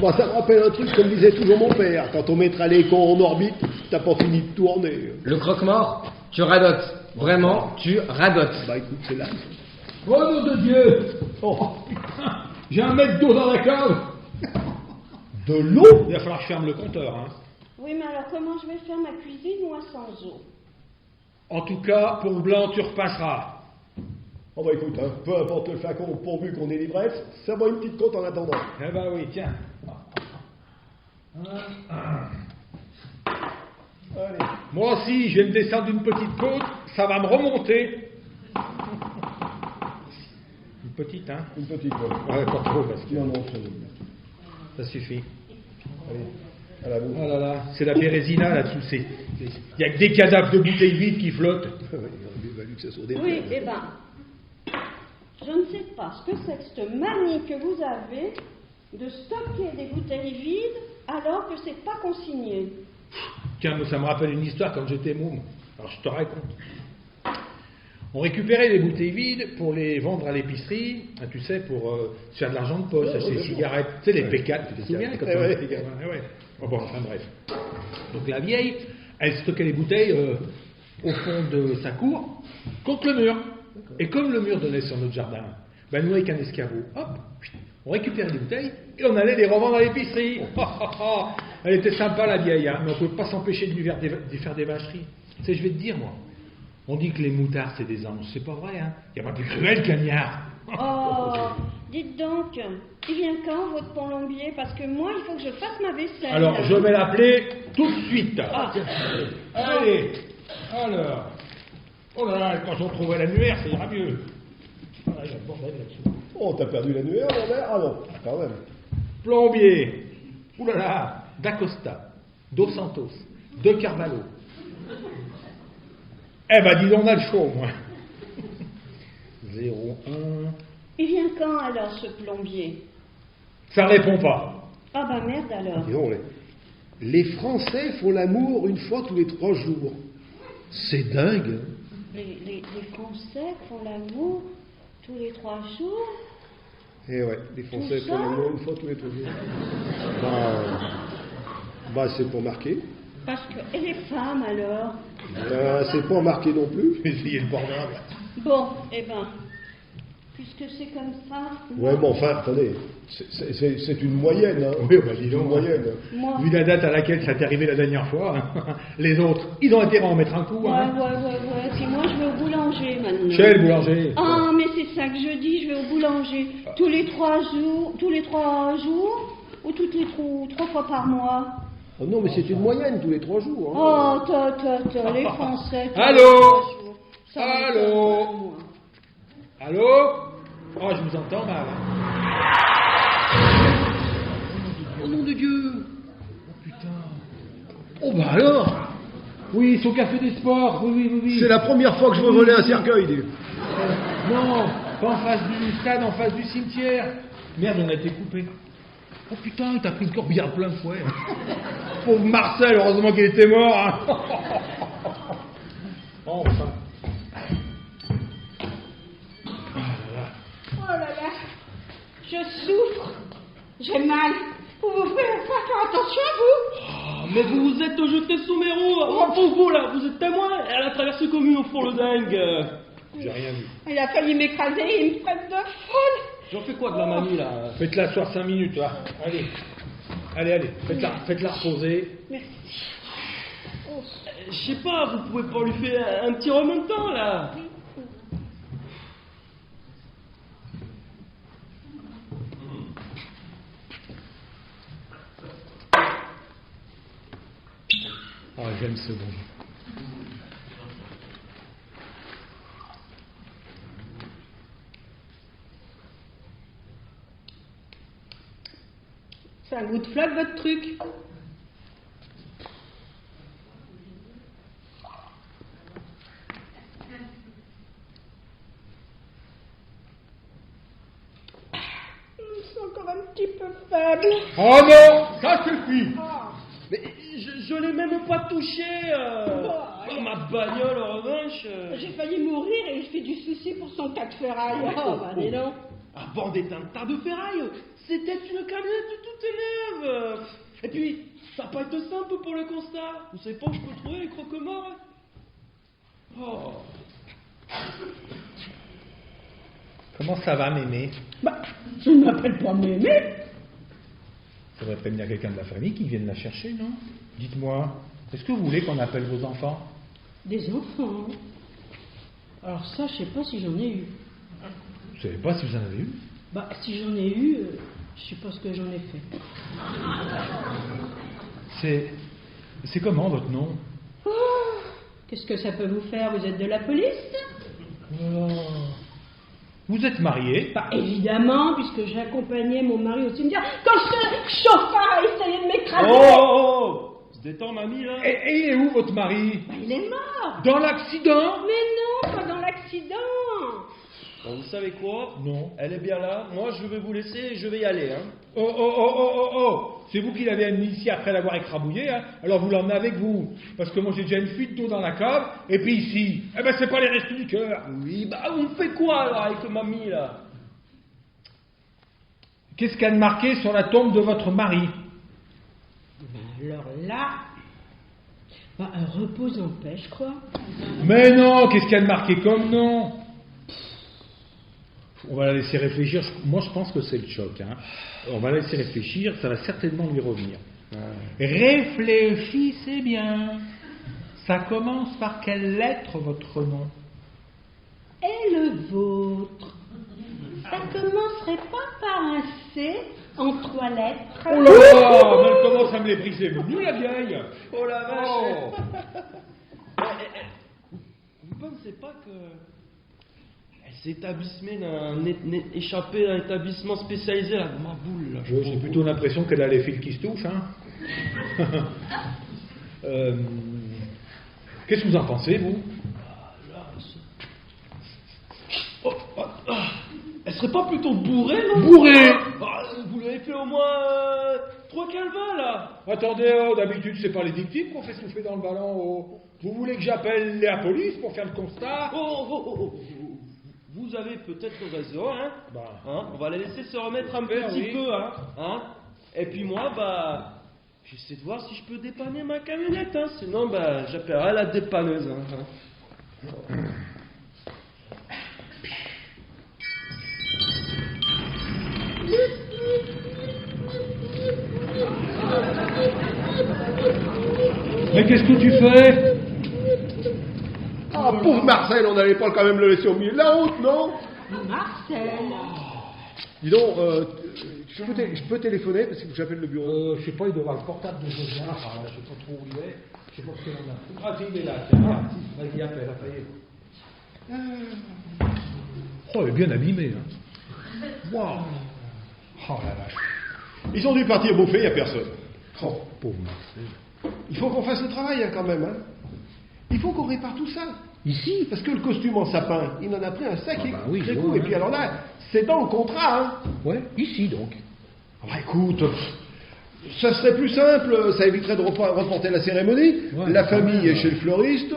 bah ça me rappelle un truc comme disait toujours mon père. Quand on mettra les cons en orbite, t'as pas fini de tourner. Le croque-mort, tu radotes. Vraiment, tu radotes. Bah écoute, c'est là. Oh nom de Dieu! Oh putain! J'ai 1 mètre d'eau dans la cave! De l'eau? Il va falloir que je ferme le compteur, hein. Oui, mais alors comment je vais faire ma cuisine, moi, sans eau? En tout cas, pour le blanc, tu repasseras. Oh bah écoute, hein, peu importe le flacon, pourvu qu'on ait l'ivresse, ça va une petite côte en attendant. Eh ben oui, tiens. Allez. Moi aussi, je vais me descendre d'une petite côte, ça va me remonter. Une petite, hein? Une petite côte. Ouais, pas trop, parce que Non, non, ça suffit. allez, à la bouche. Oh là là, c'est la bérésina là-dessous. Il n'y a que des cadavres de bouteilles vides qui flottent. Il aurait valu que ça soit des Oui, eh ben, je ne sais pas ce que c'est que cette manie que vous avez de stocker des bouteilles vides alors que c'est pas consigné. Tiens, ça me rappelle une histoire quand j'étais môme. Alors je te raconte. On récupérait les bouteilles vides pour les vendre à l'épicerie, hein, tu sais, pour se faire de l'argent de poche, acheter des cigarettes, tu sais, les P4, tu te souviens quand on était gamin? Ouais. Oh, bon, enfin bref. Donc la vieille, elle stockait les bouteilles au fond de sa cour, contre le mur. Et comme le mur donnait sur notre jardin, ben nous avec un escabeau, hop, on récupérait les bouteilles et on allait les revendre à l'épicerie. Elle était sympa la vieille, hein, mais on ne pouvait pas s'empêcher de lui faire des vacheries. Tu sais, je vais te dire moi. On dit que les moutards, c'est des anges. C'est pas vrai, hein. Il n'y a pas plus cruel qu'un liard. Oh, dites donc, il vient quand votre plombier? Parce que moi, il faut que je fasse ma vaisselle. Alors, je vais l'appeler tout de suite. Ah. Allez, alors. Oh là là, quand je retrouverai l'annuaire, ça ira mieux. Ah, il y a le bordel là-dessous. Oh, t'as perdu l'annuaire, Robert? Ah non, quand même. Plombier. Ouh là là, d'Acosta, Dos Santos, de Carvalho. Eh ben, dis donc, on a le chaud, moi. 01. Il vient quand alors ce plombier? Ça répond pas. Ah bah merde alors. Dis donc, les Français font l'amour 1 fois tous les 3 jours. C'est dingue, hein. Les Français font l'amour tous les 3 jours? Eh ouais, les Français Tout font ça l'amour 1 fois tous les 3 jours. Bah c'est pas marqué. Parce que... Et les femmes alors? C'est pas marqué non plus. Essayez le bordel. Bon, eh ben, puisque c'est comme ça... Ouais, bon, enfin, attendez, c'est une moyenne, hein. Oui, bah dis une donc. moyenne. Moi... Vu la date à laquelle ça t'est arrivé la dernière fois, hein, les autres, ils ont intérêt à en mettre un coup. Ouais, Hein. ouais. Puis moi, je vais au boulanger maintenant. Chez le boulanger. Ah, mais c'est ça que je dis, je vais au boulanger. Tous les 3 jours, ou toutes les 3 fois par mois. Oh non, mais c'est une moyenne tous les 3 jours. Hein. Oh, les Français... tous les Allô 3 jours. Ça m'étonne Allô pas, moi. Allô? Oh, je vous entends mal. Au nom de Dieu. Oh putain. Oh bah alors? Oui, c'est au Café des Sports. Oui. C'est la première fois que je veux voler un cercueil, dis. Non, pas en face du stade, en face du cimetière. Merde, on a été coupé. Oh putain, t'as pris le corbillard plein de fouet. Pauvre Marcel, heureusement qu'il était mort. Hein. Enfin. Oh là là, je souffre, j'ai mal. Vous faites pas attention, vous? Oh, mais vous vous êtes jeté sous mes roues. Oh, vous là, vous êtes témoin. Elle a traversé comme une au fond le dingue. J'ai rien vu. Il a failli m'écraser, il me traite de folle. J'en fais quoi de la mamie là? Faites-la asseoir 5 minutes, là. Allez. Faites-la reposer. Merci. Je sais pas, vous pouvez pas lui faire un petit remontant là? Ah, j'aime ce bon. C'est un goût de flotte, votre truc. C'est encore un petit petit peu faible. Oh non, ça suffit. Mais je l'ai même pas touché. Ma bagnole, en revanche. J'ai failli mourir et il fait du souci pour son tas de ferraille. Oh, bah dis donc. Avant d'être un tas de ferraille, c'était une camionnette toute neuve. Et puis, ça va pas être simple pour le constat. Vous savez pas où je peux trouver les croque-morts? Oh. Comment ça va, mémé? Bah, je ne m'appelle pas Mémé. Ça devrait prévenir quelqu'un de la famille qui vienne la chercher, non? Dites-moi, est-ce que vous voulez qu'on appelle vos enfants? Des enfants. Alors ça, je sais pas si j'en ai eu. Vous savez pas si vous en avez eu? Bah, si j'en ai eu, je sais pas ce que j'en ai fait. C'est comment votre nom? Oh, qu'est-ce que ça peut vous faire? Vous êtes de la police? Oh. Vous êtes marié? Bah, évidemment, puisque j'accompagnais mon mari au cimetière quand ce chauffard a essayé de m'écraser. Oh, se détend, mamie, là. Et il est où, votre mari? Bah, il est mort. Dans l'accident? Mais non, pas dans l'accident. Bon, vous savez quoi? Non. Elle est bien là. Moi, je vais vous laisser et je vais y aller, hein. Oh. C'est vous qui l'avez amené ici après l'avoir écrabouillé, hein? Alors vous l'emmenez avec vous. Parce que moi j'ai déjà une fuite d'eau dans la cave, et puis ici, eh ben c'est pas les restes du cœur. Oui, bah, on fait quoi, alors, avec mamie, là? Qu'est-ce qu'il y a de marqué sur la tombe de votre mari? Alors là, bah, un repose en paix, je crois. Mais non, qu'est-ce qu'il y a de marqué comme nom? On va la laisser réfléchir. Moi, je pense que c'est le choc. Hein. On va la laisser réfléchir. Ça va certainement lui revenir. Réfléchissez bien. Ça commence par quelle lettre, votre nom? Et le vôtre? Ça commencerait pas par un C en 3 lettres? Oh là là, mais elle commence à me les briser. Mais nous, la vieille. Oh la vache. Oh. Vous pensez pas que elle s'est échappée d'un établissement spécialisé là, ma boule là. J'ai plutôt l'impression qu'elle a les fils qui se touchent. Hein. Qu'est-ce que vous en pensez, vous? Elle serait pas plutôt bourrée, non? Bourrée. Vous l'avez fait au moins 3 calvins là. Attendez, d'habitude, c'est pas les victimes qu'on fait souffler dans le ballon. Oh. Vous voulez que j'appelle la police pour faire le constat? Vous avez peut-être raison, hein? Bah. On va la laisser se remettre un Super, petit oui. peu, hein? Et puis moi, bah, j'essaie de voir si je peux dépanner ma camionnette, hein? Sinon, bah, j'appellerai la dépanneuse, hein? Mais qu'est-ce que tu fais? Ah, pauvre Marcel, on n'allait pas quand même le laisser au milieu de la route, non? Marcel. Dis donc, je peux téléphoner parce que j'appelle le bureau. Je sais pas, il doit avoir le portable de Josien. Enfin, là, je sais pas trop où il est. Je sais pas ce qu'il en a fait. Ah, si, il est là, tiens. Vas-y, appelle, Oh, il est bien abîmé, hein. Waouh. Oh la vache. Ils ont dû partir bouffer, il n'y a personne. Oh, pauvre Marcel. Il faut qu'on fasse le travail, hein, quand même. Hein. Il faut qu'on répare tout ça. Ici? Parce que le costume en sapin, il en a pris un sacré Oui, coup. je vois, Et puis alors là, c'est dans le contrat. Hein. Ouais, ici donc. Ah bah, écoute, ça serait plus simple, ça éviterait de reporter la cérémonie. Ouais, la quand famille même, est chez le fleuriste.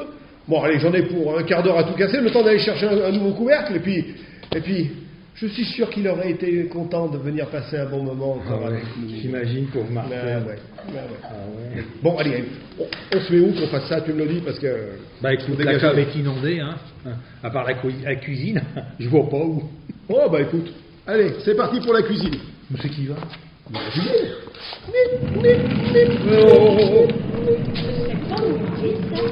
Bon, allez, j'en ai pour un quart d'heure à tout casser, le temps d'aller chercher un nouveau couvercle. Et puis, je suis sûr qu'il aurait été content de venir passer un bon moment encore avec nous. J'imagine, pauvre Marcel. Ouais. Bon, allez, on se met où qu'on fasse ça, tu me le dis, parce que... Bah écoute, la cave est inondée, hein. À part la cuisine, je vois pas où. Oh, bah écoute, allez, c'est parti pour la cuisine. Mais c'est qui va? C'est pas mon mari, ça.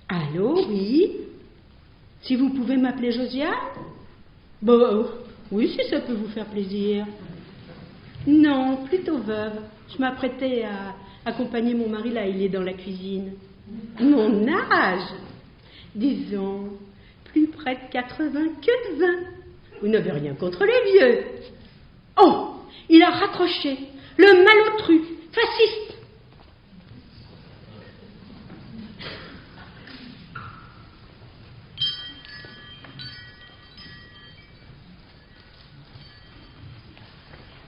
Allô, oui? Si vous pouvez m'appeler Josiane? Bon, oui, si ça peut vous faire plaisir. Non, plutôt veuve. Je m'apprêtais à accompagner mon mari, là, il est dans la cuisine. Mon âge? Disons, plus près de 80 que de 20. Vous n'avez rien contre les vieux. Oh, il a raccroché. Le malotru, fasciste.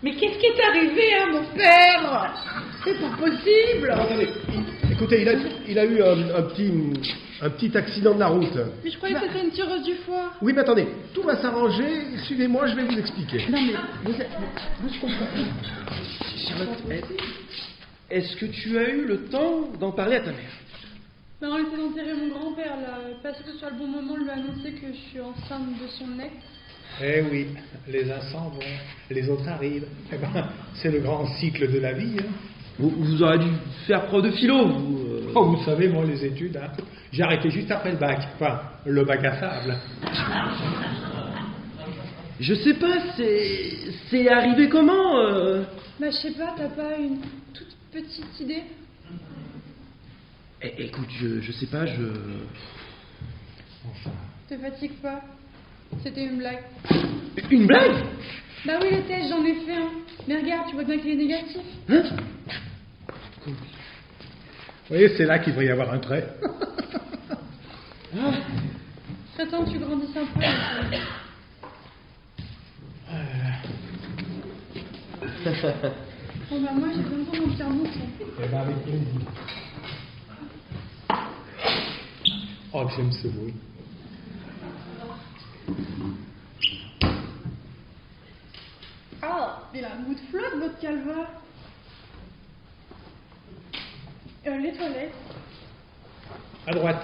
Mais qu'est-ce qui est arrivé à mon père? C'est pas possible. Attendez, écoutez, il a eu un petit accident de la route. Mais je croyais que c'était une tireuse du foie. Oui, mais attendez, tout va s'arranger. Suivez-moi, je vais vous expliquer. Non mais vous je comprends pas. Charlotte, est-ce que tu as eu le temps d'en parler à ta mère? Ben, on essaie d'enterrer mon grand-père là. Pas sûr que ce soit le bon moment de lui annoncer que je suis enceinte de son ex. Eh oui, les uns s'en vont, les autres arrivent. Eh ben, c'est le grand cycle de la vie. Hein. Vous aurez dû faire preuve de philo, vous. Oh, vous savez, moi, les études, hein, j'ai arrêté juste après le bac. Enfin, le bac à sable. Je sais pas, c'est arrivé comment Bah, je sais pas, t'as pas une toute petite idée? Écoute, je sais pas, Enfin. Te fatigue pas. C'était une blague. Une blague? Bah oui, le test, j'en ai fait un. Mais regarde, tu vois bien qu'il est négatif. Hein? Vous voyez, c'est là qu'il devrait y avoir un trait. Serait temps que tu grandisses un peu. Bon bah moi, j'ai besoin d'en faire mon sang. Eh ben, avec plaisir. Oh, j'aime ce bruit. Ah, il a un goût de flotte, votre calva. Les toilettes. À droite.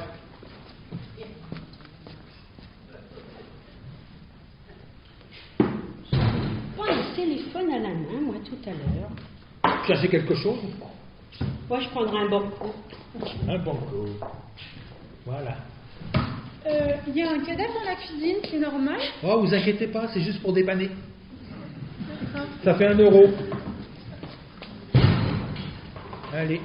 Pas un téléphone à la main, moi, tout à l'heure. Cherchez quelque chose? Moi, je prendrai un banco. Un banco. Voilà. Il y a un cadavre dans la cuisine, c'est normal. Oh, vous inquiétez pas, c'est juste pour dépanner. D'accord. Ça fait 1 euro. Allez.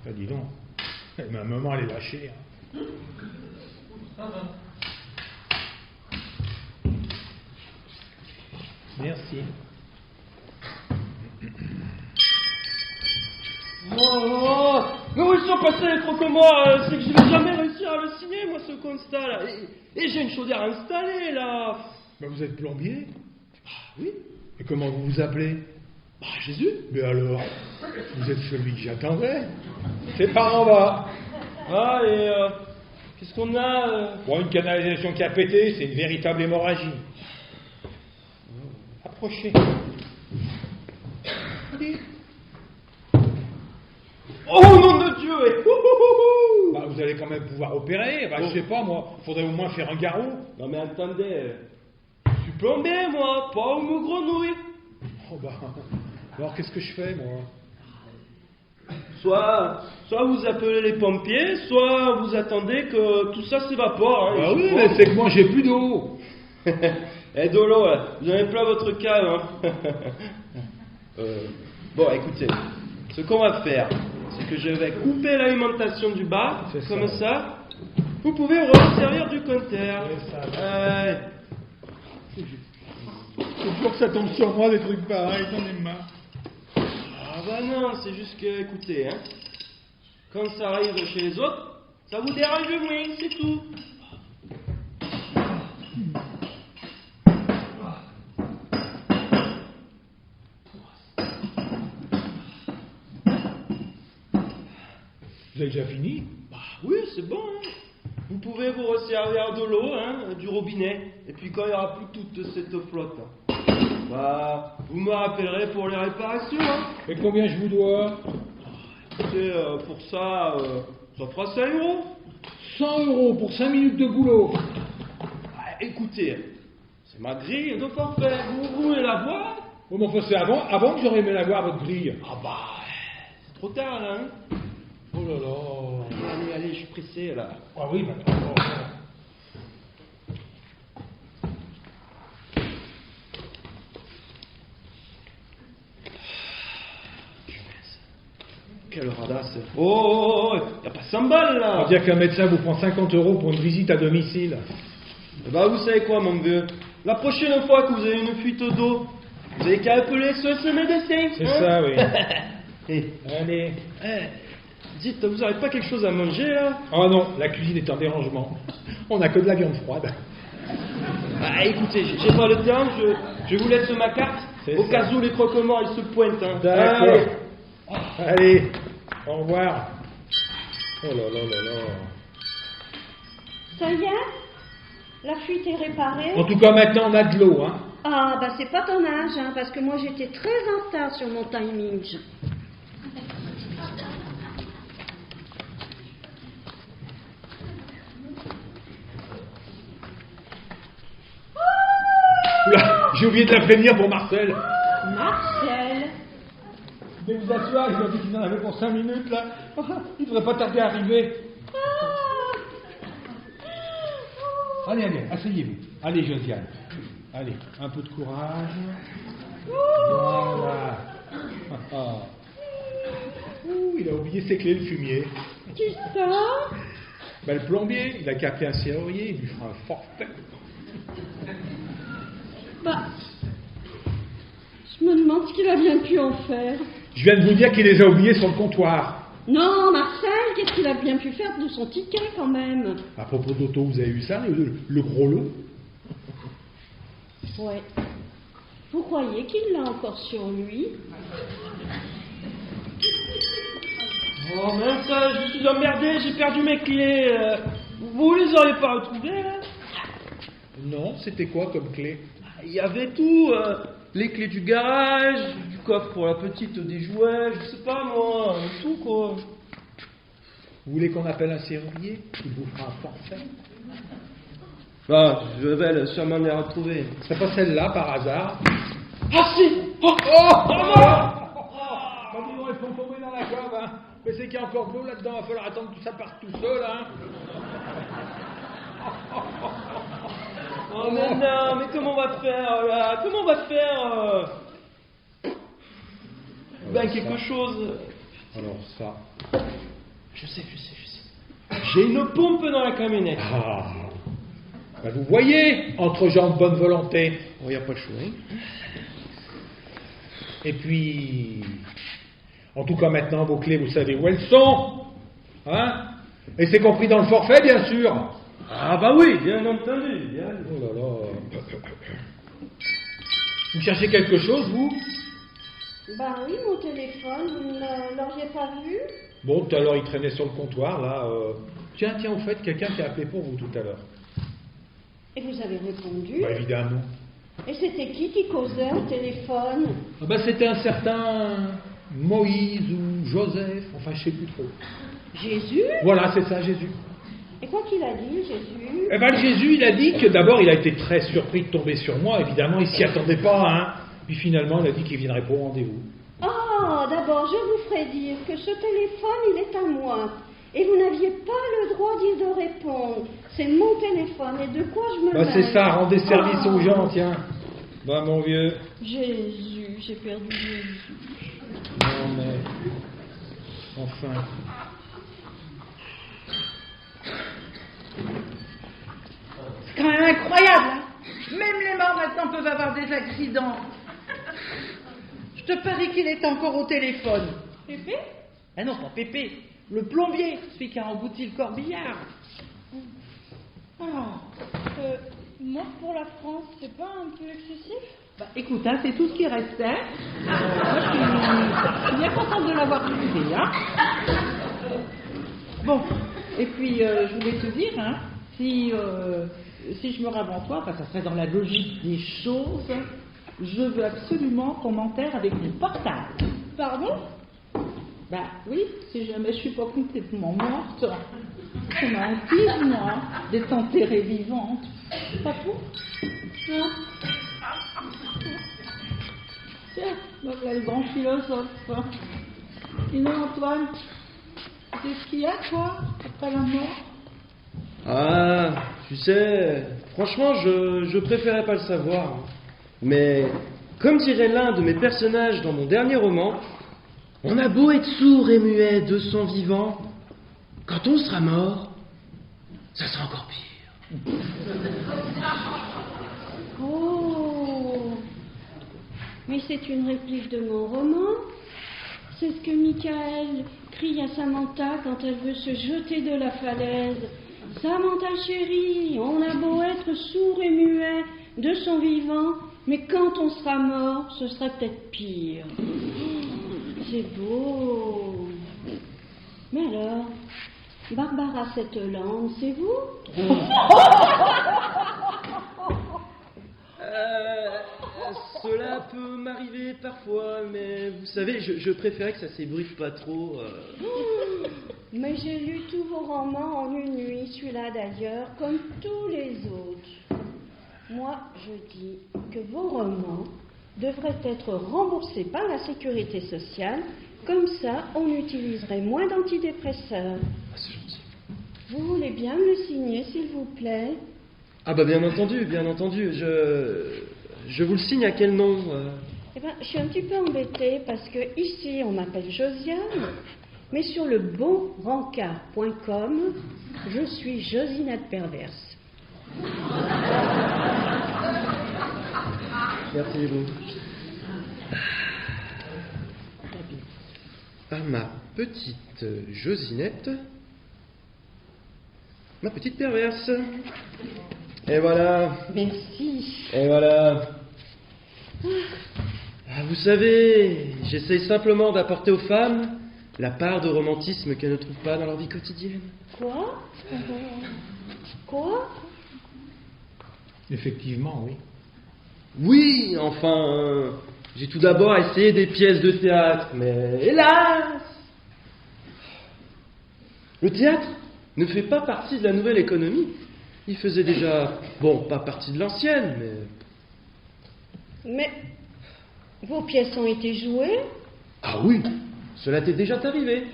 Ah, dis donc. Ma maman, elle est lâchée. Hein. Merci. Oh, mais où ils sont passés les croque-morts? C'est que je vais jamais réussir à le signer, moi, ce constat là. Et j'ai une chaudière installée là. Ben, vous êtes plombier? Oui. Et comment vous vous appelez? Bah, Jésus. Mais alors, vous êtes celui que j'attendais. C'est par en bas. Ah, et qu'est-ce qu'on a Bon, une canalisation qui a pété, c'est une véritable hémorragie. Approchez. Oh, nom de Dieu Bah, vous allez quand même pouvoir opérer. Bah, je sais pas, moi, faudrait au moins faire un garrot. Non mais attendez, je suis plombé moi, pas au me grenouille. Oh bah, alors qu'est-ce que je fais, moi? Soit vous appelez les pompiers, soit vous attendez que tout ça s'évapore. Hein, Bah oui, mais c'est que moi j'ai plus d'eau. Eh Dolo, vous avez plein votre cave. Hein. Bon, écoutez, ce qu'on va faire, c'est que je vais couper l'alimentation du bar, C'est comme ça. ça. Vous pouvez resservir du compteur. C'est ça. C'est toujours que ça tombe sur moi, des trucs pareils, j'en ai marre. Ah bah non, c'est juste que, écoutez, hein, quand ça arrive chez les autres, ça vous dérange moins, c'est tout. Vous avez déjà fini? Bah oui, c'est bon, hein. Vous pouvez vous resservir de l'eau, hein, du robinet, et puis quand il n'y aura plus toute cette flotte, hein, bah, vous me rappellerez pour les réparations, hein. Et combien je vous dois? Écoutez, pour ça, ça fera 5 euros. 100 euros pour 5 minutes de boulot. Ah, écoutez, c'est ma grille de forfait, vous voulez la voir? Oh, mais enfin, c'est avant que j'aurais aimé la voir, votre grille. Ah bah, c'est trop tard là, hein. Oh là là. Allez, je suis pressé là. Ah oui, maintenant. Oh, y a pas 100 balles On là. va dire qu'un médecin vous prend 50 € pour une visite à domicile. Bah vous savez quoi mon vieux, la prochaine fois que vous avez une fuite d'eau, vous avez qu'à appeler ce médecin. C'est ça, oui. Eh, Allez. dites, vous n'avez pas quelque chose à manger là? Oh non, la cuisine est en dérangement. On n'a que de la viande froide. Ah, écoutez, j'ai pas le temps, je vous laisse ma carte, C'est au ça. cas où les croque-morts ils se pointent. Hein. D'accord. Allez, au revoir. Oh là là là là. Ça y est? La fuite est réparée? En tout cas, maintenant, on a de l'eau, hein. Ah, bah c'est pas ton âge, hein, parce que moi j'étais très en retard sur mon timing. Oula, j'ai oublié de la prévenir pour Marcel. Marcel? Mais vous asseoir, ils ont dit qu'ils en avaient pour 5 minutes, là. Il devrait pas tarder à arriver. Allez, allez, asseyez-vous. Allez, Josiane. Allez, un peu de courage. Voilà. Ouh, il a oublié ses clés, le fumier. Qui ça? Ben, le plombier, il a capté un serrurier, il lui fera un forfait. Bah, je me demande ce qu'il a bien pu en faire. Je viens de vous dire qu'il les a oubliés sur le comptoir. Non, Marcel, qu'est-ce qu'il a bien pu faire de son ticket quand même? À propos d'auto, vous avez vu ça, le gros lot? Ouais. Vous croyez qu'il l'a encore sur lui? Oh mince, je suis emmerdé, j'ai perdu mes clés. Vous les auriez pas retrouvées là? Non, c'était quoi comme clé? Il y avait tout, les clés du garage, du coffre pour la petite des jouets, je sais pas moi, tout quoi. Vous voulez qu'on appelle un serrurier? Il vous fera un forfait? Ah, je vais sûrement les retrouver. C'est pas celle-là par hasard? Ah si! Oh! Quand ils vont être tombés dans la cave, hein. Mais c'est qu'il y a encore de l'eau là-dedans, il va falloir attendre que ça parte tout seul, hein. Oh mais non, mais comment on va faire là? Comment on va faire Ben quelque chose. Alors ça. Je sais. J'ai une pompe dans la camionnette. Ah. Ben, vous voyez, entre gens de bonne volonté. Oh, il n'y a pas de choix. Hein? Et puis, en tout cas maintenant, vos clés, vous savez où elles sont, hein? Et c'est compris dans le forfait, bien sûr. Ah bah oui, bien entendu. Bien. Oh là là. Vous cherchez quelque chose, vous? Bah oui, mon téléphone, vous ne l'auriez pas vu? Bon, tout à l'heure, il traînait sur le comptoir, là. Tiens, au fait, quelqu'un qui a appelé pour vous tout à l'heure. Et vous avez répondu? Bah, évidemment. Et c'était qui causait au téléphone? Ah bah, c'était un certain Moïse ou Joseph, enfin, je sais plus trop. Jésus? Voilà, c'est ça, Jésus. Et quoi qu'il a dit, Jésus? Eh ben, Jésus, il a dit que d'abord, il a été très surpris de tomber sur moi. Évidemment, il s'y attendait pas, hein. Puis finalement, il a dit qu'il viendrait pas au rendez-vous. Ah, d'abord, je vous ferai dire que ce téléphone, il est à moi. Et vous n'aviez pas le droit de répondre. C'est mon téléphone. Et de quoi je me Bah, c'est mêle? ça, rendez service Ah. aux gens, tiens. Bah, mon vieux. Jésus, j'ai perdu Jésus. Non, mais. Enfin. C'est quand même incroyable, hein. Même les morts maintenant peuvent avoir des accidents. Je te parie qu'il est encore au téléphone. Pépé? Ah non, pas Pépé, le plombier, celui qui a embouti le corbillard. Mort pour la France, c'est pas un peu excessif? Bah, écoute, hein, c'est tout ce qui restait. Moi, je suis bien contente de l'avoir trouvé, hein. Bon, et puis je voulais te dire, hein, si je me rends en toi, enfin ça serait dans la logique des choses, je veux absolument qu'on m'enterre avec mon portable. Pardon? Bah oui, si jamais je suis pas complètement morte, ça m'a hantise, moi, d'être enterrée vivante. Pas fou? Hein? Tiens, donc là, le grand philosophe. Sinon, Antoine, c'est ce qu'il y a, toi, après la mort? Ah, tu sais, franchement, je préférais pas le savoir. Mais, comme dirait l'un de mes personnages dans mon dernier roman, On a beau être sourd et muet de son vivant, quand on sera mort, ça sera encore pire. Oh, mais c'est une réplique de mon roman. C'est ce que Michael crie à Samantha quand elle veut se jeter de la falaise. Samantha chérie, on a beau être sourd et muet de son vivant, mais quand on sera mort, ce sera peut-être pire. C'est beau. Mais alors, Barbara Setteland, c'est vous? Cela peut m'arriver parfois, mais vous savez, je préférais que ça s'ébruite pas trop. Mais j'ai lu tous vos romans en une nuit, celui-là d'ailleurs, comme tous les autres. Moi, je dis que vos romans devraient être remboursés par la sécurité sociale, comme ça on utiliserait moins d'antidépresseurs. Ah, c'est gentil. Vous voulez bien me le signer, s'il vous plaît? Ah bah bien entendu. Je vous le signe à quel nom Eh ben, je suis un petit peu embêtée parce que ici on m'appelle Josiane, mais sur le bonrencard.com, je suis Josinette Perverse. Merci beaucoup. Ah, ma petite Josinette, ma petite perverse. Et voilà. Merci. Et voilà. Ah, vous savez, j'essaye simplement d'apporter aux femmes la part de romantisme qu'elles ne trouvent pas dans leur vie quotidienne. Quoi? Quoi? Effectivement, oui. Oui, enfin, j'ai tout d'abord essayé des pièces de théâtre, mais hélas, le théâtre ne fait pas partie de la nouvelle économie. Il faisait déjà, bon, pas partie de l'ancienne, mais... Mais vos pièces ont été jouées? Ah oui, cela t'est déjà arrivé.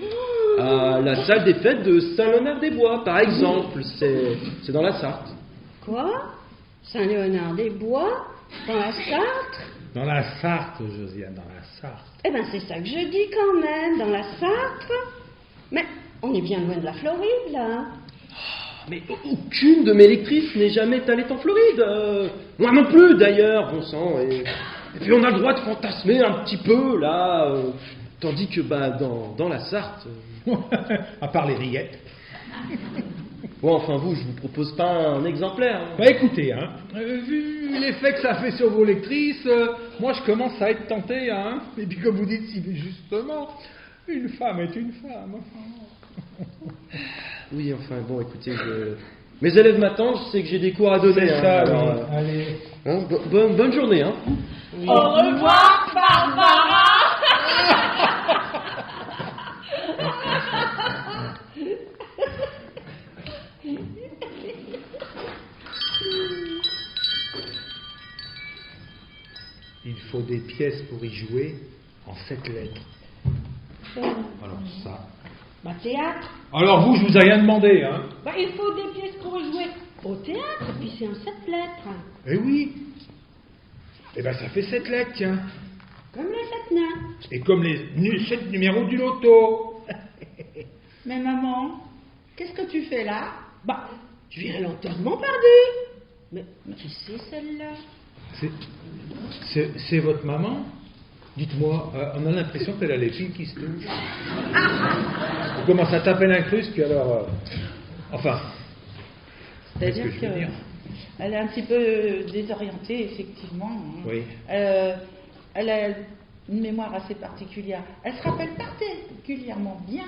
À la salle des fêtes de Saint-Léonard-des-Bois, par exemple, c'est dans la Sarthe. Quoi? Saint-Léonard-des-Bois? Dans la Sarthe? Dans la Sarthe, Josiane, dans la Sarthe. Eh ben c'est ça que je dis quand même, dans la Sarthe. Mais on est bien loin de la Floride, là. Mais aucune de mes lectrices n'est jamais allée en Floride. Moi non plus, d'ailleurs, bon sang. Et puis on a le droit de fantasmer un petit peu, là. Tandis que, dans la Sarthe... À part les rillettes. Bon, enfin, vous, je vous propose pas un exemplaire. Hein. Bah écoutez, vu l'effet que ça fait sur vos lectrices, moi je commence à être tenté, hein. Et puis comme vous dites si justement, une femme est une femme. Oui, enfin, bon, écoutez, mes élèves m'attendent, je sais que j'ai des cours à donner. C'est ça, alors, oui. Allez. Hein, bonne journée, hein. Au revoir, Barbara. Il faut des pièces pour y jouer en 7 lettres. Alors ça. Bah théâtre. Alors vous, je vous ai rien demandé, hein. Bah il faut des pièces pour jouer au théâtre, puis c'est en 7 lettres. Eh oui. Eh ben ça fait 7 lettres, tiens. Comme les 7 nains. Et comme les 7 numéros du loto. Mais maman, qu'est-ce que tu fais là? Bah, je viens à l'enterrement perdu. Mais qui c'est celle-là? C'est votre maman? Dites-moi, on a l'impression qu'elle a les filles qui se touchent. On commence à taper l'incruste, puis alors... enfin... C'est-à-dire qu'est-ce que je veux dire qu'elle est un petit peu désorientée, effectivement. Hein. Oui. Elle a une mémoire assez particulière. Elle se rappelle particulièrement bien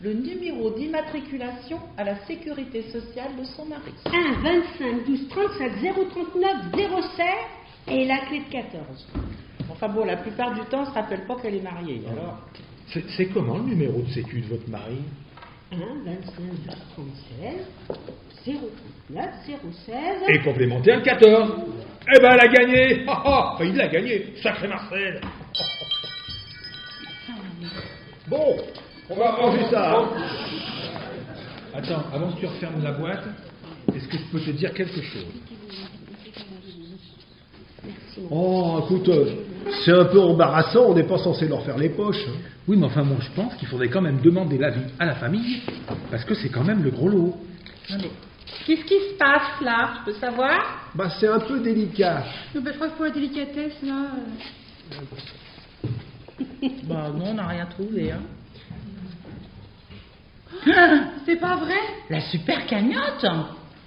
le numéro d'immatriculation à la sécurité sociale de son mari. 1, 25, 12, 37, 039, 07 et la clé de 14. Enfin bon, la plupart du temps, elle ne se rappelle pas qu'elle est mariée. Alors, c'est comment le numéro de sécu de votre mari? 1, 25, 12, 36, 039, 016... Et complémentaire le 14. Eh ben, elle a gagné. Enfin, il l'a gagné. Sacré Marcel. Bon, on va ranger ça. Hein. Attends, avant que tu refermes la boîte, est-ce que je peux te dire quelque chose? Merci. Oh, écoute, C'est un peu embarrassant, on n'est pas censé leur faire les poches. Hein. Oui, mais enfin, moi, je pense qu'il faudrait quand même demander l'avis à la famille, parce que c'est quand même le gros lot. Non, mais qu'est-ce qui se passe là? Je peux savoir? Bah, c'est un peu délicat. Non, bah, je crois que pour la délicatesse, là... Bah non, on n'a rien trouvé. Hein. C'est pas vrai? La super cagnotte?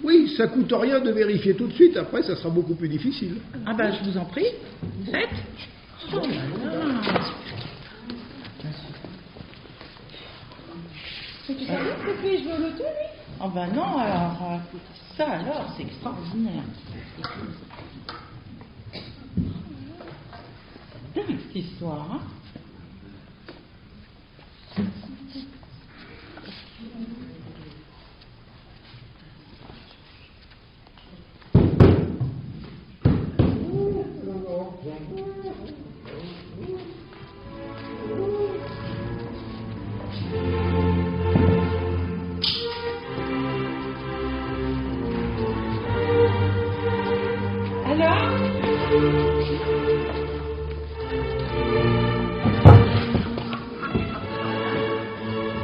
Oui, ça coûte rien de vérifier tout de suite, après ça sera beaucoup plus difficile. Ah bah je vous en prie, faites. Oh là là. Mais tu savais que lui, il joue au loto, lui? Ah bah non, alors, ça alors, c'est extraordinaire. Dingue cette histoire, hein.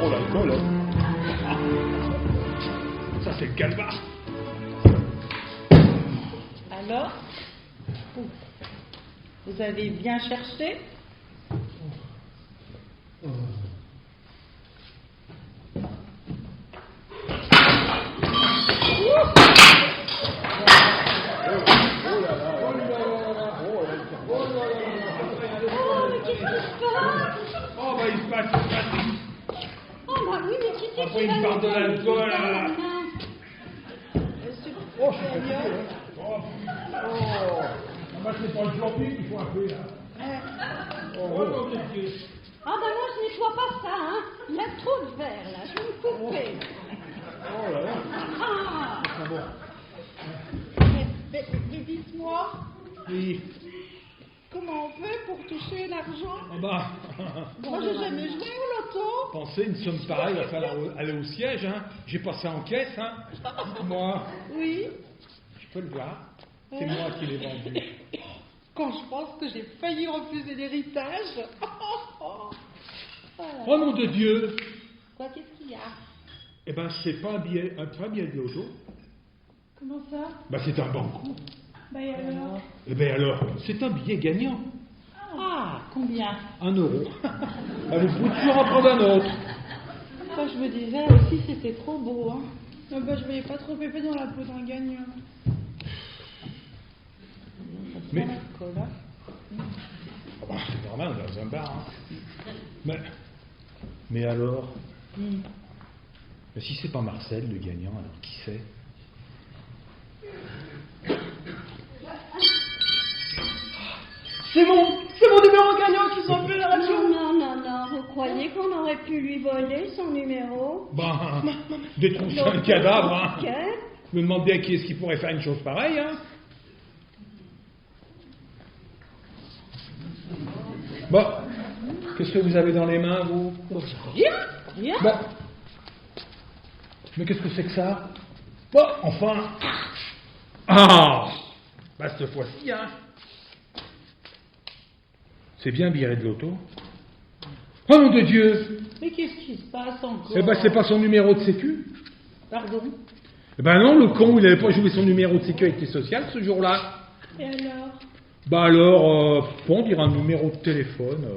Oh l'alcool, hein. Ça, c'est le calvaire. Alors, vous avez bien cherché? Oh, bah, il se passe. Oh, bah oui, mais qui c'est Après, qui va il parle de nous l'alcool, faire là. ça, Oh, je suis fatigué, hein. Ah, bah, c'est pas le camping qu'il faut appeler, là. Oh, non, mais Dieu. Ah, bah non, je nettoie pas ça, hein. Il y a trop de verre, là. Je vais me couper. Oh là là. Ah. Ah bon. Mais dites-moi, Oui. comment on fait pour toucher l'argent? Ah, bah. Moi, j'ai jamais joué au loto. Pensez, une somme pareille, il va falloir aller au siège, hein. J'ai passé en caisse, hein. Moi, Oui, je peux le voir. C'est moi qui l'ai vendu. quand je pense que j'ai failli refuser l'héritage. Oh nom de Dieu! Quoi, qu'est-ce qu'il y a? Eh ben, c'est pas un billet de loto. Comment ça? Bah, c'est un banco. Bah, et alors? Eh ben alors, c'est un billet gagnant. Ah, combien? 1 euro. Bah, vous pouvez toujours en prendre un autre. Moi, je me disais aussi c'était trop beau, hein. Ah, bah, je voyais pas trop Pépé dans la peau d'un gagnant. Mais- L'alcool, hein. Ah bah, c'est normal, on est dans un bar. Hein. Mais alors? Mais si c'est pas Marcel, le gagnant, alors qui c'est? C'est mon numéro gagnant qu'ils ont appelé la radio. Non, vous croyez qu'on aurait pu lui voler son numéro? Ben, détrousser un cadavre, hein. Ok. Je me demande bien qui est-ce qui pourrait faire une chose pareille, hein. Bon, qu'est-ce que vous avez dans les mains, vous? Rien. Bon. Mais qu'est-ce que c'est que ça? Bon, enfin. Ah! Bah, cette fois-ci, hein. C'est bien un billet de loto. Oh nom de Dieu! Mais qu'est-ce qui se passe encore? Eh ben, c'est pas son numéro de sécu. Pardon? Eh ben non, le con, il avait pas joué son numéro de sécurité sociale ce jour-là. Et alors? Bah alors, bon, on dirait un numéro de téléphone.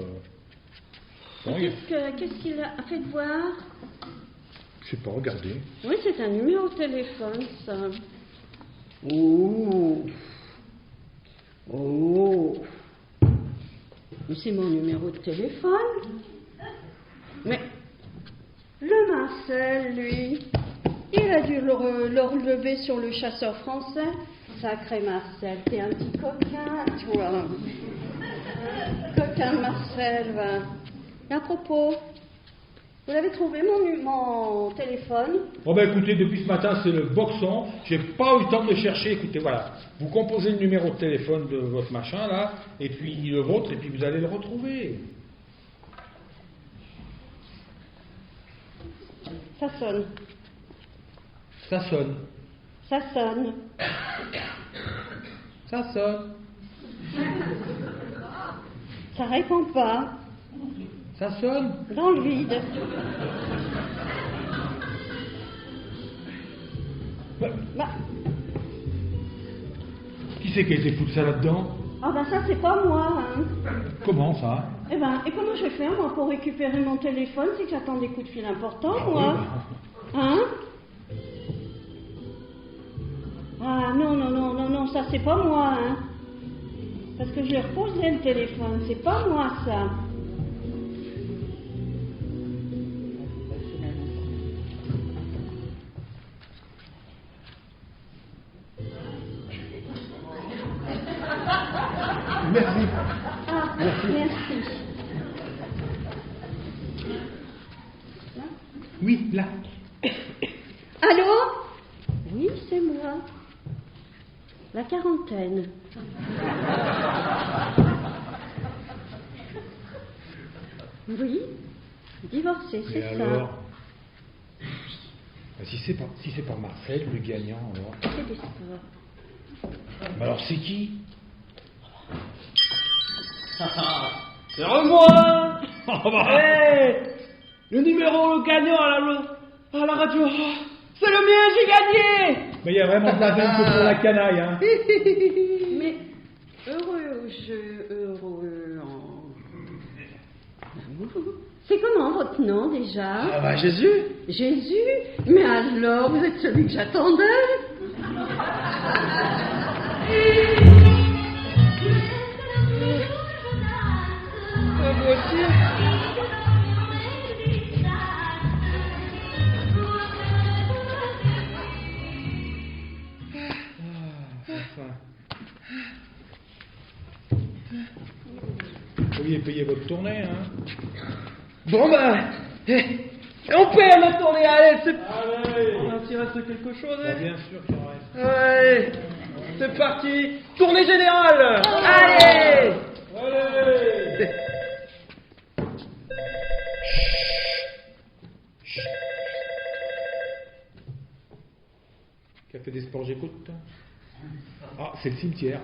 Bon, Qu'est-ce qu'il a fait de voir? je sais pas, regardez. Oui, c'est un numéro de téléphone, ça. Oh. Mais c'est mon numéro de téléphone. Mais le Marcel, lui, il a dû le relever sur le chasseur français. Sacré Marcel, t'es un petit coquin, toi. Coquin Marcel, va. Et à propos, vous l'avez trouvé, mon téléphone? Bon ben écoutez, depuis ce matin, c'est le boxon. J'ai pas eu le temps de le chercher. Écoutez, voilà. Vous composez le numéro de téléphone de votre machin, là, et puis le vôtre, et puis vous allez le retrouver. Ça sonne. Ça sonne. Ça sonne. Ça sonne. Ça répond pas. Ça sonne. Dans le vide. Bah, Qui c'est qui a été foutu ça là-dedans? ah ben ça c'est pas moi, hein. Comment ça? Eh ben, et comment je vais faire moi pour récupérer mon téléphone? C'est que j'attends des coups de fil importants, moi. Hein? Ah non, ça c'est pas moi, hein. Parce que je l'ai reposé le téléphone, c'est pas moi ça. Merci. Ah, merci. Oui, là. Allô? Oui, c'est moi. La quarantaine. Oui, divorcé, Et c'est ça. alors? Bah, si c'est pas Marcel, le gagnant, alors. C'est des sports. Bah alors c'est qui? C'est moi. Oh, bah. Hey, le numéro, le gagnant à la radio. Oh, c'est le mien, j'ai gagné. Mais il y a vraiment de la veine que pour la canaille, hein. Mais heureux jeu, heureux en... C'est comment votre nom déjà? Ah bah Jésus. Jésus? Mais alors, vous êtes celui que j'attendais? Moi aussi. Vous pourriez payer votre tournée, hein. Bon bah, on paie ma tournée, allez, c'est... Allez. On s'il reste quelque chose, Bah, hein. bien sûr qu'il en reste. Allez, c'est parti, tournée générale. Allez. Allez. Qui a fait des sports, j'écoute. Ah, c'est le cimetière.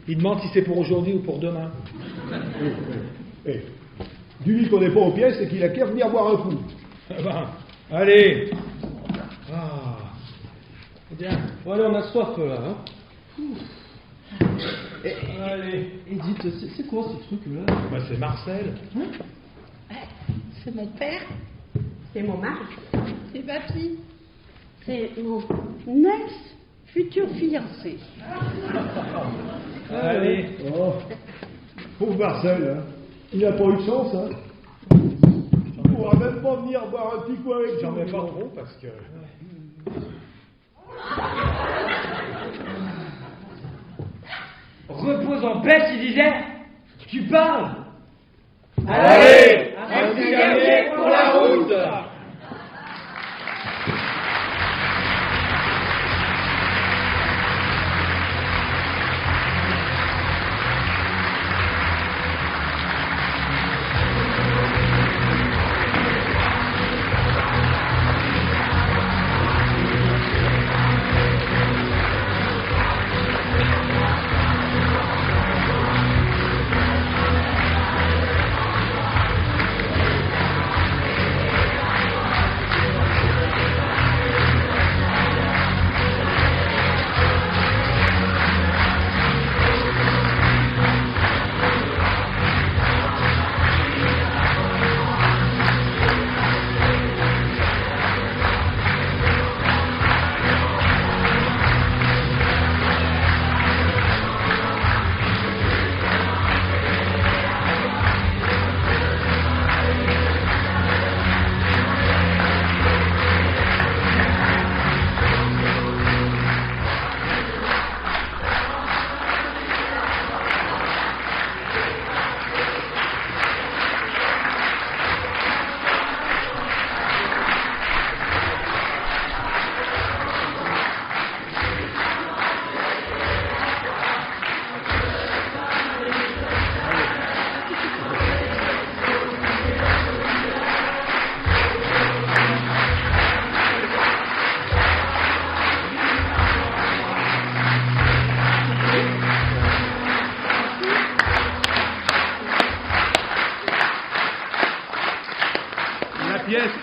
Il demande si c'est pour aujourd'hui ou pour demain. Eh, dis-lui qu'on n'est pas aux pièces et qu'il a qu'à venir boire un coup. Ah ben, allez. Ah. Bien. Bon, allez, on a soif là, hein. Allez. Et dites, c'est quoi ces trucs-là? Bah, c'est Marcel. C'est mon père. C'est mon mari. C'est papy. C'est mon ex-futur fiancé. Allez. Oh, pauvre Marcel, hein. Il n'a pas eu de chance, hein. Il ne pourra même pas venir boire un petit coup avec J'en nous. mets pas trop parce que. Repose en paix, tu disais. Tu parles. Allez, un petit gagné pour la route.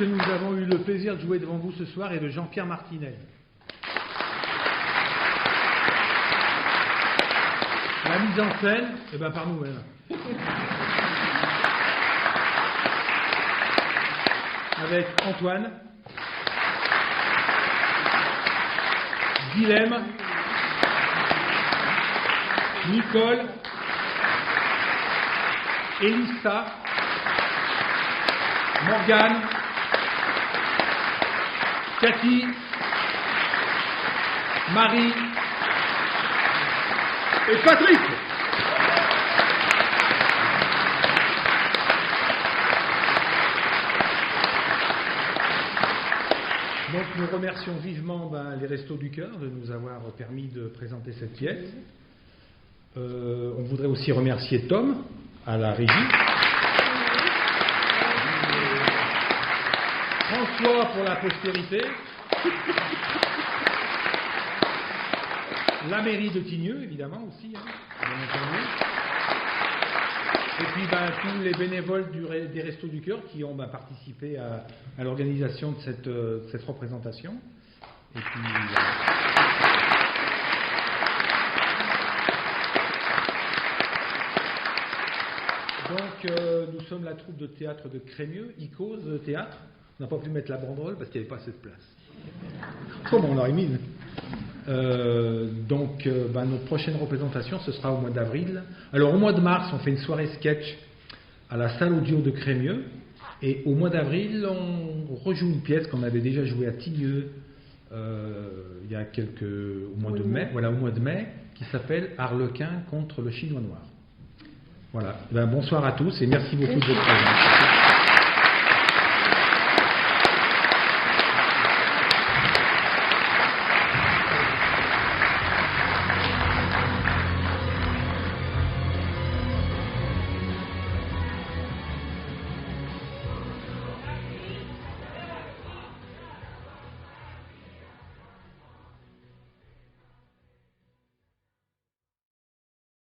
que nous avons eu le plaisir de jouer devant vous ce soir est de Jean-Pierre Martinez. La mise en scène, eh ben par nous-mêmes. Avec Antoine, Guilhem, Nicole, Elissa, Morgane, Cathy, Marie et Patrick. Donc nous remercions vivement les Restos du Cœur de nous avoir permis de présenter cette pièce. On voudrait aussi remercier Tom à la régie, François pour la postérité, la mairie de Tignieu évidemment aussi, bien entendu. Et puis tous les bénévoles des Restos du Cœur qui ont participé à l'organisation de cette représentation. Et puis, donc nous sommes la troupe de théâtre de Crémieux, Icôse Théâtre. On n'a pas pu mettre la banderole parce qu'il n'y avait pas assez de place. Comment on l'aurait mise? Notre prochaine représentation, ce sera au mois d'avril. Alors, au mois de mars, on fait une soirée sketch à la salle audio de Crémieux. Et au mois d'avril, on rejoue une pièce qu'on avait déjà jouée à Tignieu au mois de mai, qui s'appelle Harlequin contre le Chinois noir. Voilà. Bonsoir à tous et merci beaucoup de votre présence.